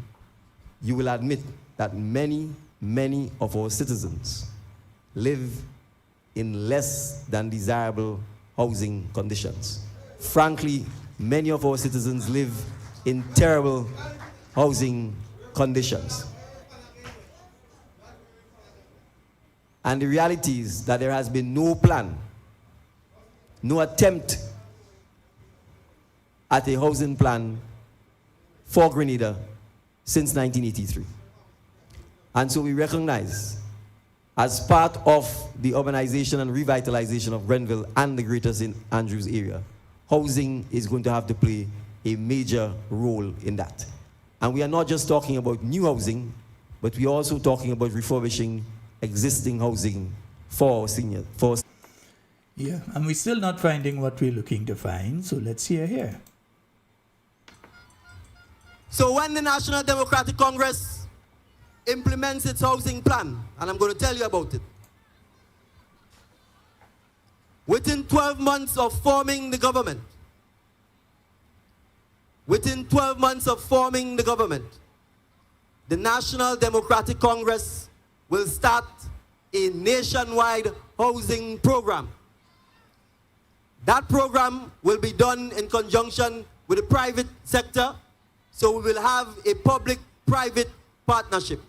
you will admit that many of our citizens live in less than desirable housing conditions. Frankly, many of our citizens live in terrible housing conditions. And the reality is that there has been no plan, no attempt at a housing plan for Grenada since 1983. And so we recognize, as part of the urbanization and revitalization of Grenville and the Greater St. Andrews area, housing is going to have to play a major role in that. And we are not just talking about new housing, but we are also talking about refurbishing existing housing for seniors. Yeah, and we're still not finding what we're looking to find, so let's hear here. So when the National Democratic Congress implements its housing plan, and I'm going to tell you about it, within 12 months of forming the government, the National Democratic Congress will start a nationwide housing program. That program will be done in conjunction with the private sector, so we will have a public-private partnership.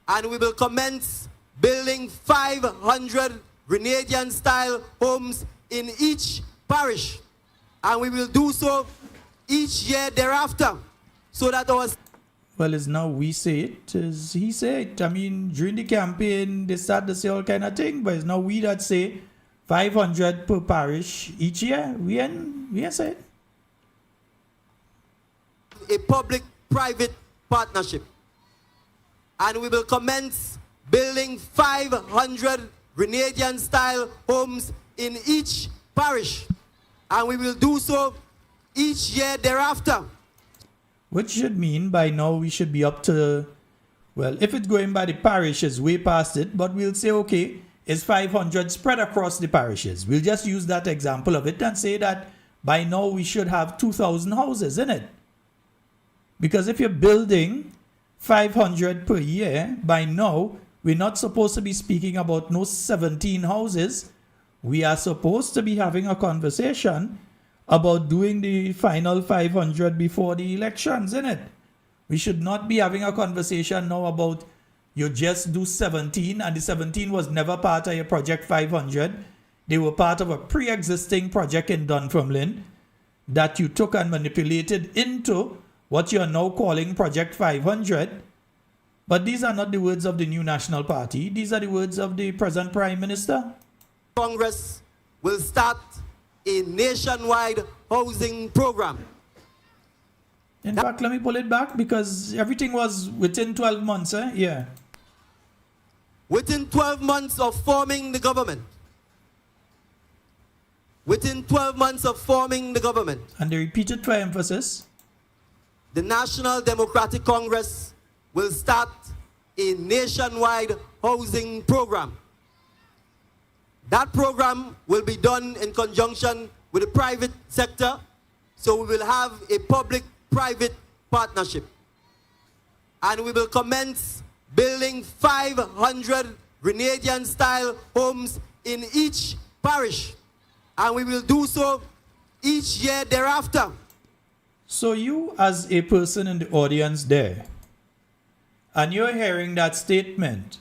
And we will commence building 500 Grenadian-style homes in each parish. And we will do so each year thereafter, so that our... Well, it's now we say it, as he said it. I mean, during the campaign, they start to say all kind of thing, but it's now we that say 500 per parish each year. We ain't say it. A public-private partnership. And we will commence building 500 Grenadian-style homes in each parish. And we will do so each year thereafter. Which should mean by now we should be up to, well, if it's going by the parishes, way past it, but we'll say, okay, it's 500 spread across the parishes. We'll just use that example of it and say that by now we should have 2,000 houses in it. Because if you're building 500 per year, by now, we're not supposed to be speaking about no 17 houses. We are supposed to be having a conversation about doing the final 500 before the elections, innit? We should not be having a conversation now about you just do 17 and the 17 was never part of your Project 500. They were part of a pre-existing project in Dunfermline that you took and manipulated into what you are now calling Project 500. But these are not the words of the new National Party. These are the words of the present Prime Minister. Congress will start a nationwide housing program. In fact, let me pull it back because everything was within 12 months, eh? Yeah. Within 12 months of forming the government. Within 12 months of forming the government. And they repeated for emphasis. The National Democratic Congress will start a nationwide housing program. That program will be done in conjunction with the private sector, so we will have a public-private partnership. And we will commence building 500 Grenadian-style homes in each parish. And we will do so each year thereafter. So you as a person in the audience there, and you're hearing that statement,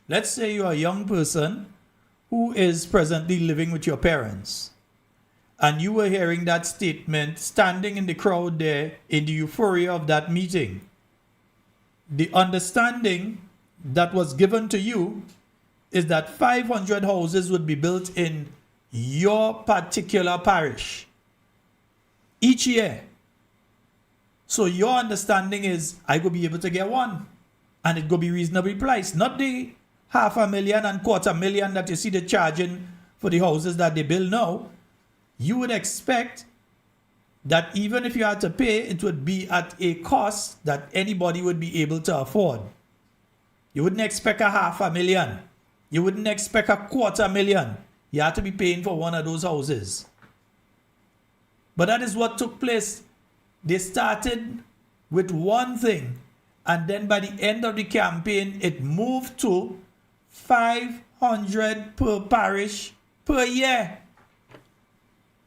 let's say you're a young person who is presently living with your parents, and you were hearing that statement standing in the crowd there in the euphoria of that meeting. The understanding that was given to you is that 500 houses would be built in your particular parish each year. So your understanding is, I could be able to get one, and it could be reasonably priced, not the $500,000 and $250,000 that you see they're charging for the houses that they build now. You would expect that even if you had to pay, it would be at a cost that anybody would be able to afford. You wouldn't expect $500,000. You wouldn't expect $250,000. You had to be paying for one of those houses. But that is what took place. They started with one thing, and then by the end of the campaign, it moved to 500 per parish per year.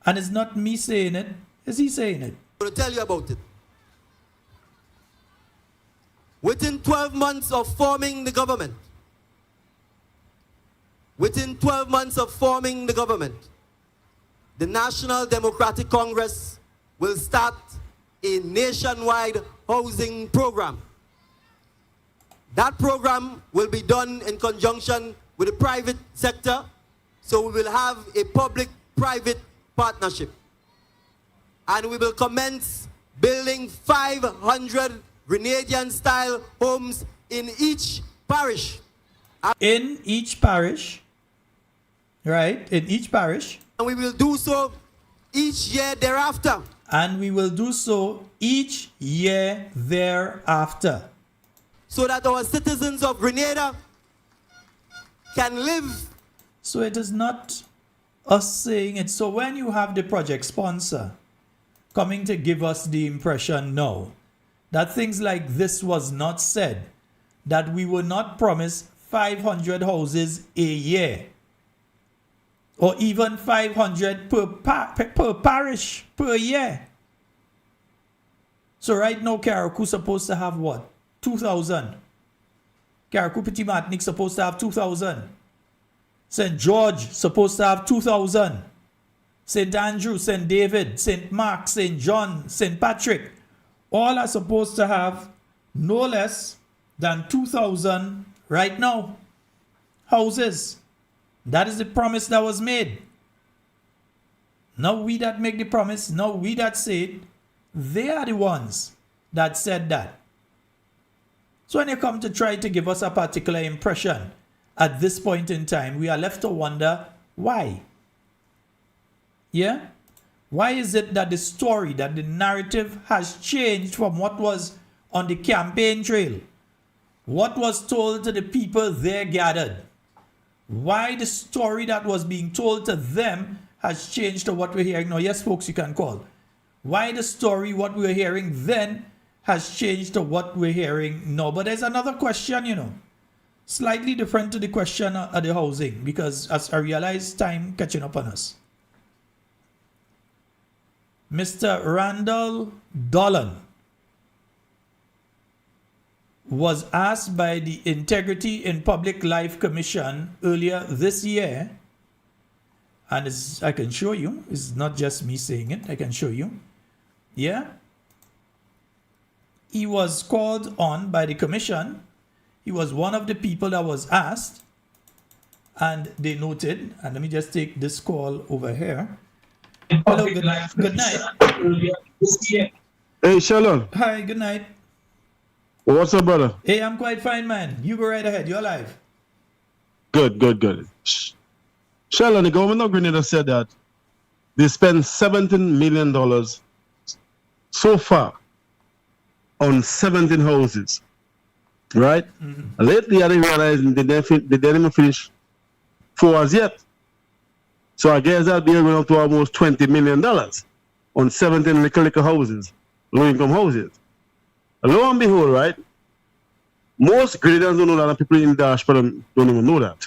And it's not me saying it, it's he saying it. I'm going to tell you about it. Within 12 months of forming the government, the National Democratic Congress will start a nationwide housing program. That program will be done in conjunction with the private sector, so we will have a public-private partnership. And we will commence building 500 Grenadian-style homes in each parish. In each parish, right? In each parish. And we will do so each year thereafter. And we will do so each year thereafter. So that our citizens of Grenada can live. So it is not us saying it. So when you have the project sponsor coming to give us the impression now that things like this was not said, that we were not promised 500 houses a year, or even 500 per parish per year. So right now, Carriacou supposed to have what? 2,000. Carriacou Petit Martinique supposed to have 2,000. St. George supposed to have 2,000. St. Andrew, St. David, St. Mark, St. John, St. Patrick, all are supposed to have no less than 2,000 right now houses. That is the promise that was made. Now we that make the promise, now we that say it, they are the ones that said that. So when you come to try to give us a particular impression at this point in time, we are left to wonder why. Yeah? Why is it that the story, that the narrative has changed from what was on the campaign trail? What was told to the people there gathered? Why the story that was being told to them has changed to what we're hearing now? Yes, folks, you can call. Why the story, what we were hearing then, has changed to what we're hearing now? But there's another question, you know, slightly different to the question of the housing, because as I realize, time catching up on us. Mr. Randall Dolan was asked by the Integrity in Public Life Commission earlier this year, and I can show you, it's not just me saying it, I can show you. Yeah? He was called on by the commission. He was one of the people that was asked, and they noted, and let me just take this call over here. Hello, good night. Hey, Shalom. Hi, good night. What's up, brother? Hey, I'm quite fine, man. You go right ahead. You're live. Good. Shalom, the government of Grenada said that they spent $17 million so far on 17 houses, right? Mm-hmm. Lately, I realized they didn't even finish 4 as yet. So I guess that'll be going up to almost $20 million on 17 little houses, low-income houses. Lo and behold, right? Most Grenadians don't know that, and people in the diaspora don't even know that.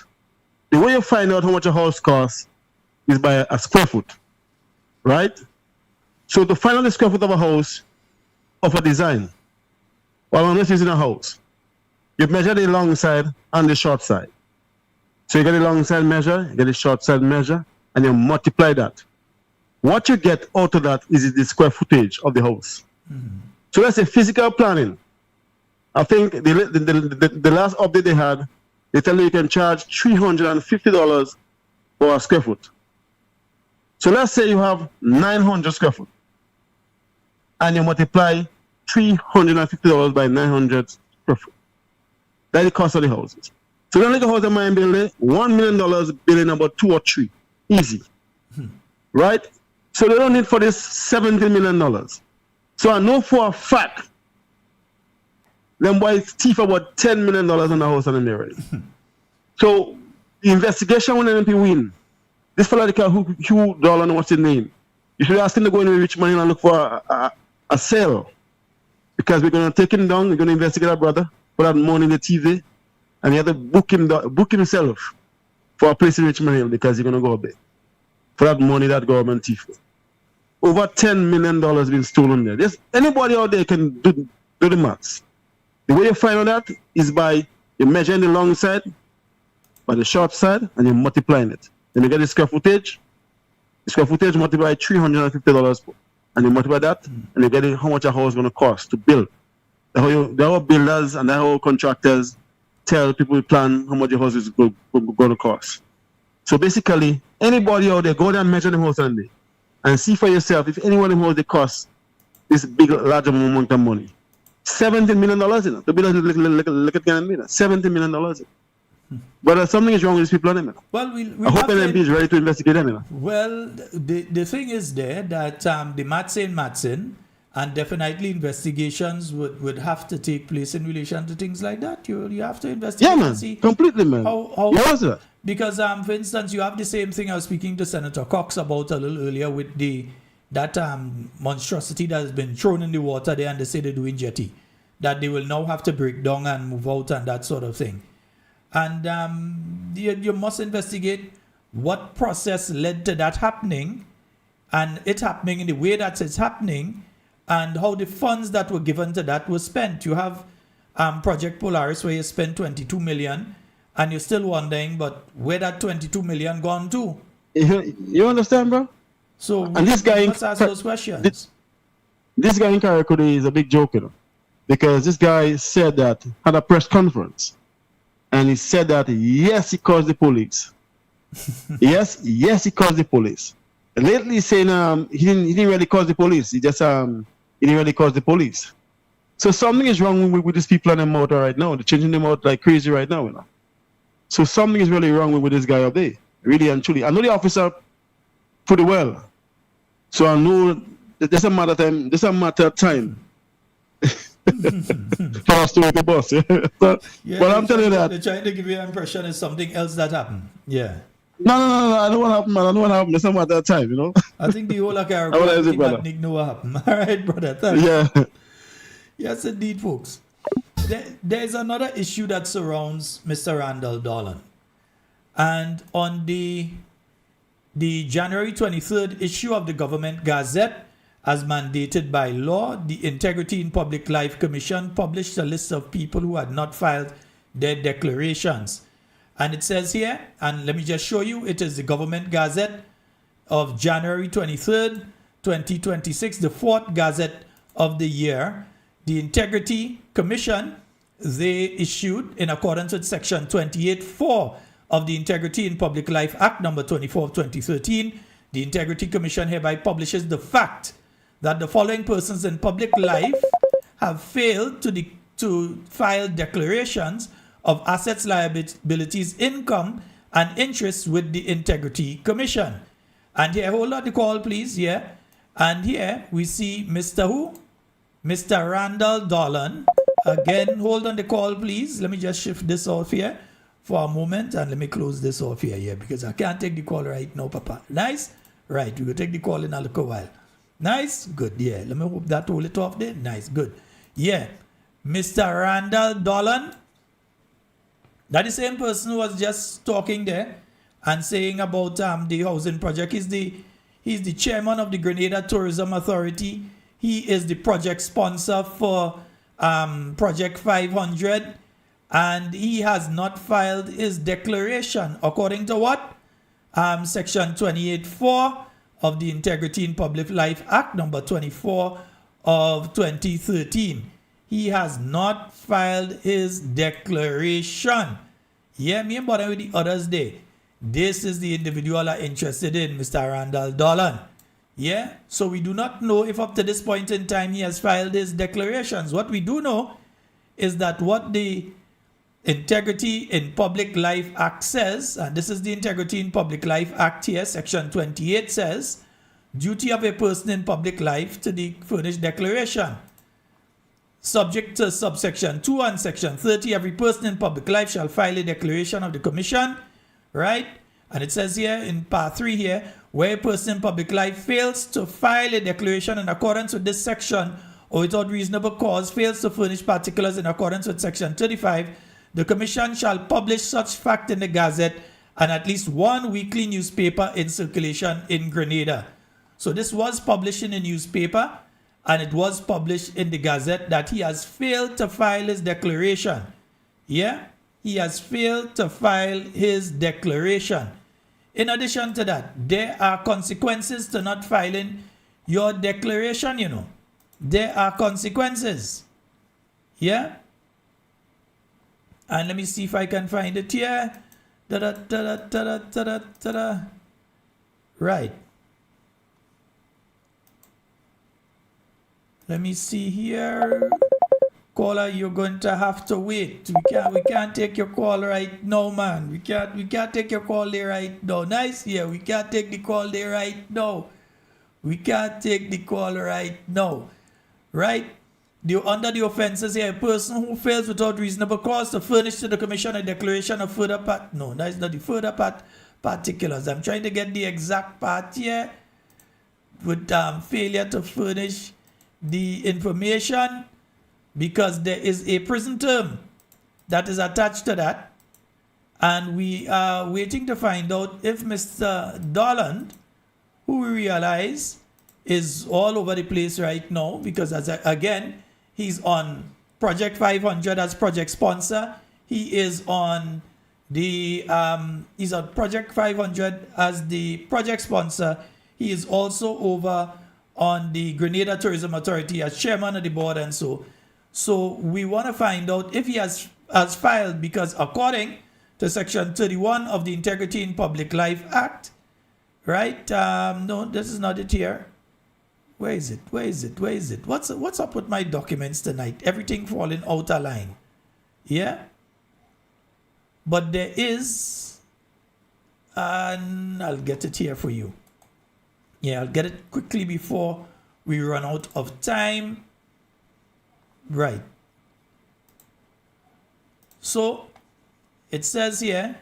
The way you find out how much a house costs is by a square foot, right? So to find out the square foot of a house of a design, well, unless it's in a house, you measure the long side and the short side. So you get the long side measure, you get the short side measure, and you multiply that. What you get out of that is the square footage of the house. Mm-hmm. So that's a physical planning. I think the last update they had, they tell you can charge $350 for a square foot. So let's say you have 900 square foot, and you multiply $350 by 900 square foot. That's the cost of the houses. So then like a house in my building, $1 million building about 2 or 3. Easy. Right? So they don't need for this $70 million. So I know for a fact them boys thief about $10 million on the house on the already. So the investigation when MP win. This fella Hugh Dolan, what's his name? You should ask him to go into Richmond and look for a sale. Because we're gonna take him down, we're gonna investigate our brother, put that money in the TV, and he had to book himself for a place in Richmond Hill because he's going to go up there. For that money that government thief. Over $10 million been stolen there. There's anybody out there can do the maths. The way you find out that is by you measuring the long side, by the short side, and you're multiplying it. Then you get the square footage. The square footage multiplied $350, and you multiply that, and you get how much a house is going to cost to build. The whole builders and the whole contractors tell people to plan how much the house is going to cost. So basically, anybody out there, go there and measure the house one day and see for yourself if anyone in the house they cost this big, large amount of money. $17 million in it. To be look at Canada, $17 million. But something is wrong with these people on them. Well, I hope NMP is ready to investigate them. Well, the thing is there that the Matson, and definitely investigations would have to take place in relation to things like that. You have to investigate. Yeah, man. And see Completely, man. How was that? Because for instance, you have the same thing I was speaking to Senator Cox about a little earlier with that monstrosity that has been thrown in the water there, and they say they're doing jetty, that they will now have to break down and move out and that sort of thing. And you must investigate what process led to that happening, and it happening in the way that it's happening, and how the funds that were given to that were spent. You have Project Polaris where you spent 22 million, and you're still wondering, but where that 22 million gone to? You understand, bro? So and this guy must ask those questions. This guy in Karakuri is a big joke, because this guy said that at a press conference, and he said that yes, he calls the police. yes, he calls the police. And lately, he's saying he didn't really call the police. He just he didn't really call the police. So something is wrong with these people on the motor right now. They're changing them out like crazy right now, So something is really wrong with this guy up there, really and truly. I know the officer pretty well, so I know that there's a matter of time. For us to the boss, but I'm telling you that they're trying to give you an impression it's something else that happened. Yeah. No, I know what happened, man. I know what happened. It's not matter of time, I think the whole of Caribbean know what happened. All right, brother. Thanks. Yeah. Yes, indeed, folks. There's another issue that surrounds Mr. Randall Dolan. And on the January 23rd issue of the Government Gazette, as mandated by law, the Integrity in Public Life Commission published a list of people who had not filed their declarations. And it says here, and let me just show you, it is the Government Gazette of January 23rd, 2026, the fourth Gazette of the year. The Integrity Commission, they issued, in accordance with Section 28(4) of the Integrity in Public Life Act number 24 of 2013, the Integrity Commission hereby publishes the fact that the following persons in public life have failed to file declarations of assets, liabilities, income, and interests with the Integrity Commission. And here, hold on the call, please. Yeah. And here we see Mr. who? Mr. Randall Dolan. Again, hold on the call, please. Let me just shift this off here for a moment, and let me close this off here, yeah, because I can't take the call right now, Papa. Nice? Right, we will take the call in a little while. Nice? Good, yeah. Let me hope that hold it off there. Nice, good. Yeah. Mr. Randall Dolan, that the same person who was just talking there and saying about the housing project. He's the chairman of the Grenada Tourism Authority. He is the project sponsor for Project 500, and he has not filed his declaration according to what? Section 28(4) of the Integrity in Public Life Act number 24 of 2013. He has not filed his declaration. Yeah, me and bother with the others there. This is the individual I'm interested in, Mr. Randall Dolan. Yeah, so we do not know if up to this point in time he has filed his declarations. What we do know is that what the Integrity in Public Life Act says, and this is the Integrity in Public Life Act here, Section 28 says, duty of a person in public life to the furnished declaration. Subject to subsection 2 and section 30, every person in public life shall file a declaration of the commission, right? And it says here in part 3 here, where a person in public life fails to file a declaration in accordance with this section or without reasonable cause fails to furnish particulars in accordance with section 35, the commission shall publish such fact in the Gazette and at least one weekly newspaper in circulation in Grenada. So this was published in a newspaper, and it was published in the Gazette that he has failed to file his declaration. Yeah, he has failed to file his declaration. In addition to that, there are consequences to not filing your declaration, you know. There are consequences. Yeah. And let me see if I can find it here. Right. Let me see here. Caller, you're going to have to wait. We can't take your call right now, man. We can't take your call there right now. Nice? Yeah, we can't take the call there right now. We can't take the call right now. Right? Under the offenses here, a person who fails without reasonable cause to furnish to the commission a declaration of further part. No, that is not the further part particulars. I'm trying to get the exact part here with failure to furnish the information, because there is a prison term that is attached to that, And we are waiting to find out if Mr. Dolan, who we realize is all over the place right now, because again, he's on Project 500 as project sponsor. He is on the he's on Project 500 as the project sponsor. He is also over on the Grenada Tourism Authority as chairman of the board, and so we want to find out if he has filed, because according to Section 31 of the Integrity in Public Life Act, right? No, this is not it here. Where is it? Where is it? Where is it? What's up with my documents tonight? Everything falling out of line. Yeah? But there is, and I'll get it here for you. Yeah, I'll get it quickly before we run out of time. Right. So, it says here,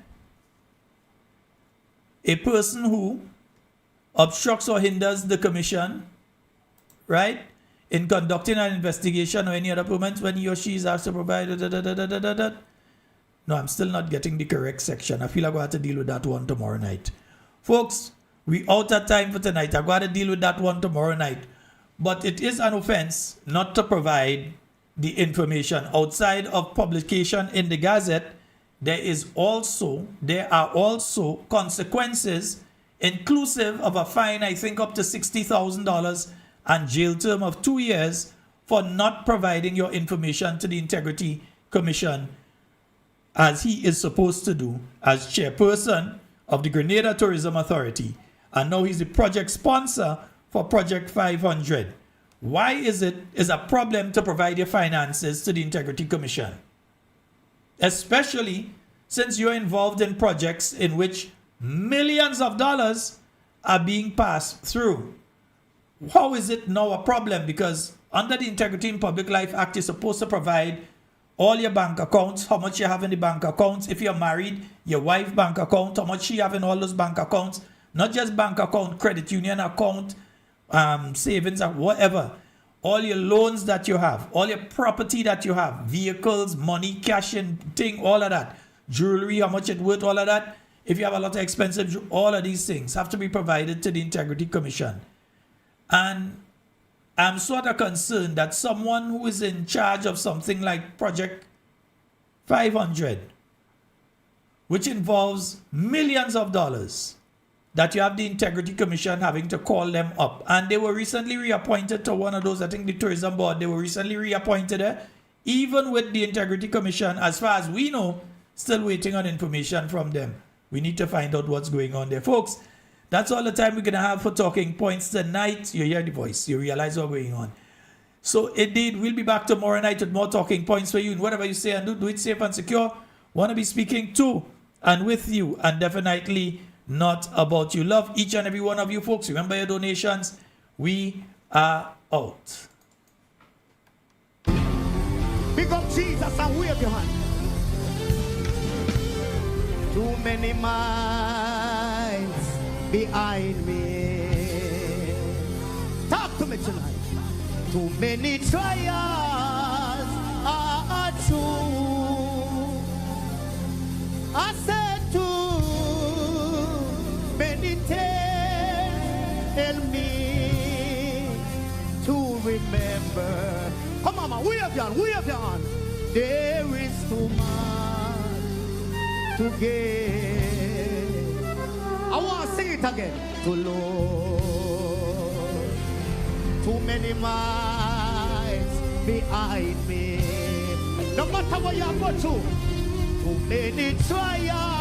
a person who obstructs or hinders the commission, right, in conducting an investigation or any other performance when he or she is asked to provide. No, I'm still not getting the correct section. I feel I'm going to have to deal with that one tomorrow night. Folks, we out of time for tonight. I'm going to deal with that one tomorrow night. But it is an offense not to provide the information outside of publication in the Gazette. There are also consequences, inclusive of a fine, I think up to $60,000, and jail term of 2 years for not providing your information to the Integrity Commission, as he is supposed to do as chairperson of the Grenada Tourism Authority. And now he's the project sponsor for Project 500. Why is it a problem to provide your finances to the Integrity Commission? Especially since you're involved in projects in which millions of dollars are being passed through. How is it now a problem? Because under the Integrity in Public Life Act, you're supposed to provide all your bank accounts, how much you have in the bank accounts. If you're married, your wife bank account, how much she have in all those bank accounts. Not just bank account, credit union account, savings, or whatever. All your loans that you have, all your property that you have, vehicles, money, cash and thing, all of that. Jewelry, how much it worth, all of that. If you have a lot of expensive, all of these things have to be provided to the Integrity Commission. And I'm sort of concerned that someone who is in charge of something like Project 500, which involves millions of dollars, that you have the Integrity Commission having to call them up. And they were recently reappointed to one of those, I think the Tourism Board, they were recently reappointed there. Even with the Integrity Commission, as far as we know, still waiting on information from them. We need to find out what's going on there. Folks, that's all the time we're going to have for Talking Points tonight. You hear the voice. You realize what's going on. So, indeed, we'll be back tomorrow night with more Talking Points for you. And whatever you say and do it safe and secure. Want to be speaking to and with you, and definitely not about you. Love each and every one of you, folks. Remember your donations. We are out. Big up Jesus and wave your hand. Too many minds behind me. Talk to me tonight. Too many trials are true. I said too many tell me to remember. Come on, man, wave your hand. There is too much to give. I want to sing it again. To Lord, too many miles behind me. No matter what you go through, too many trials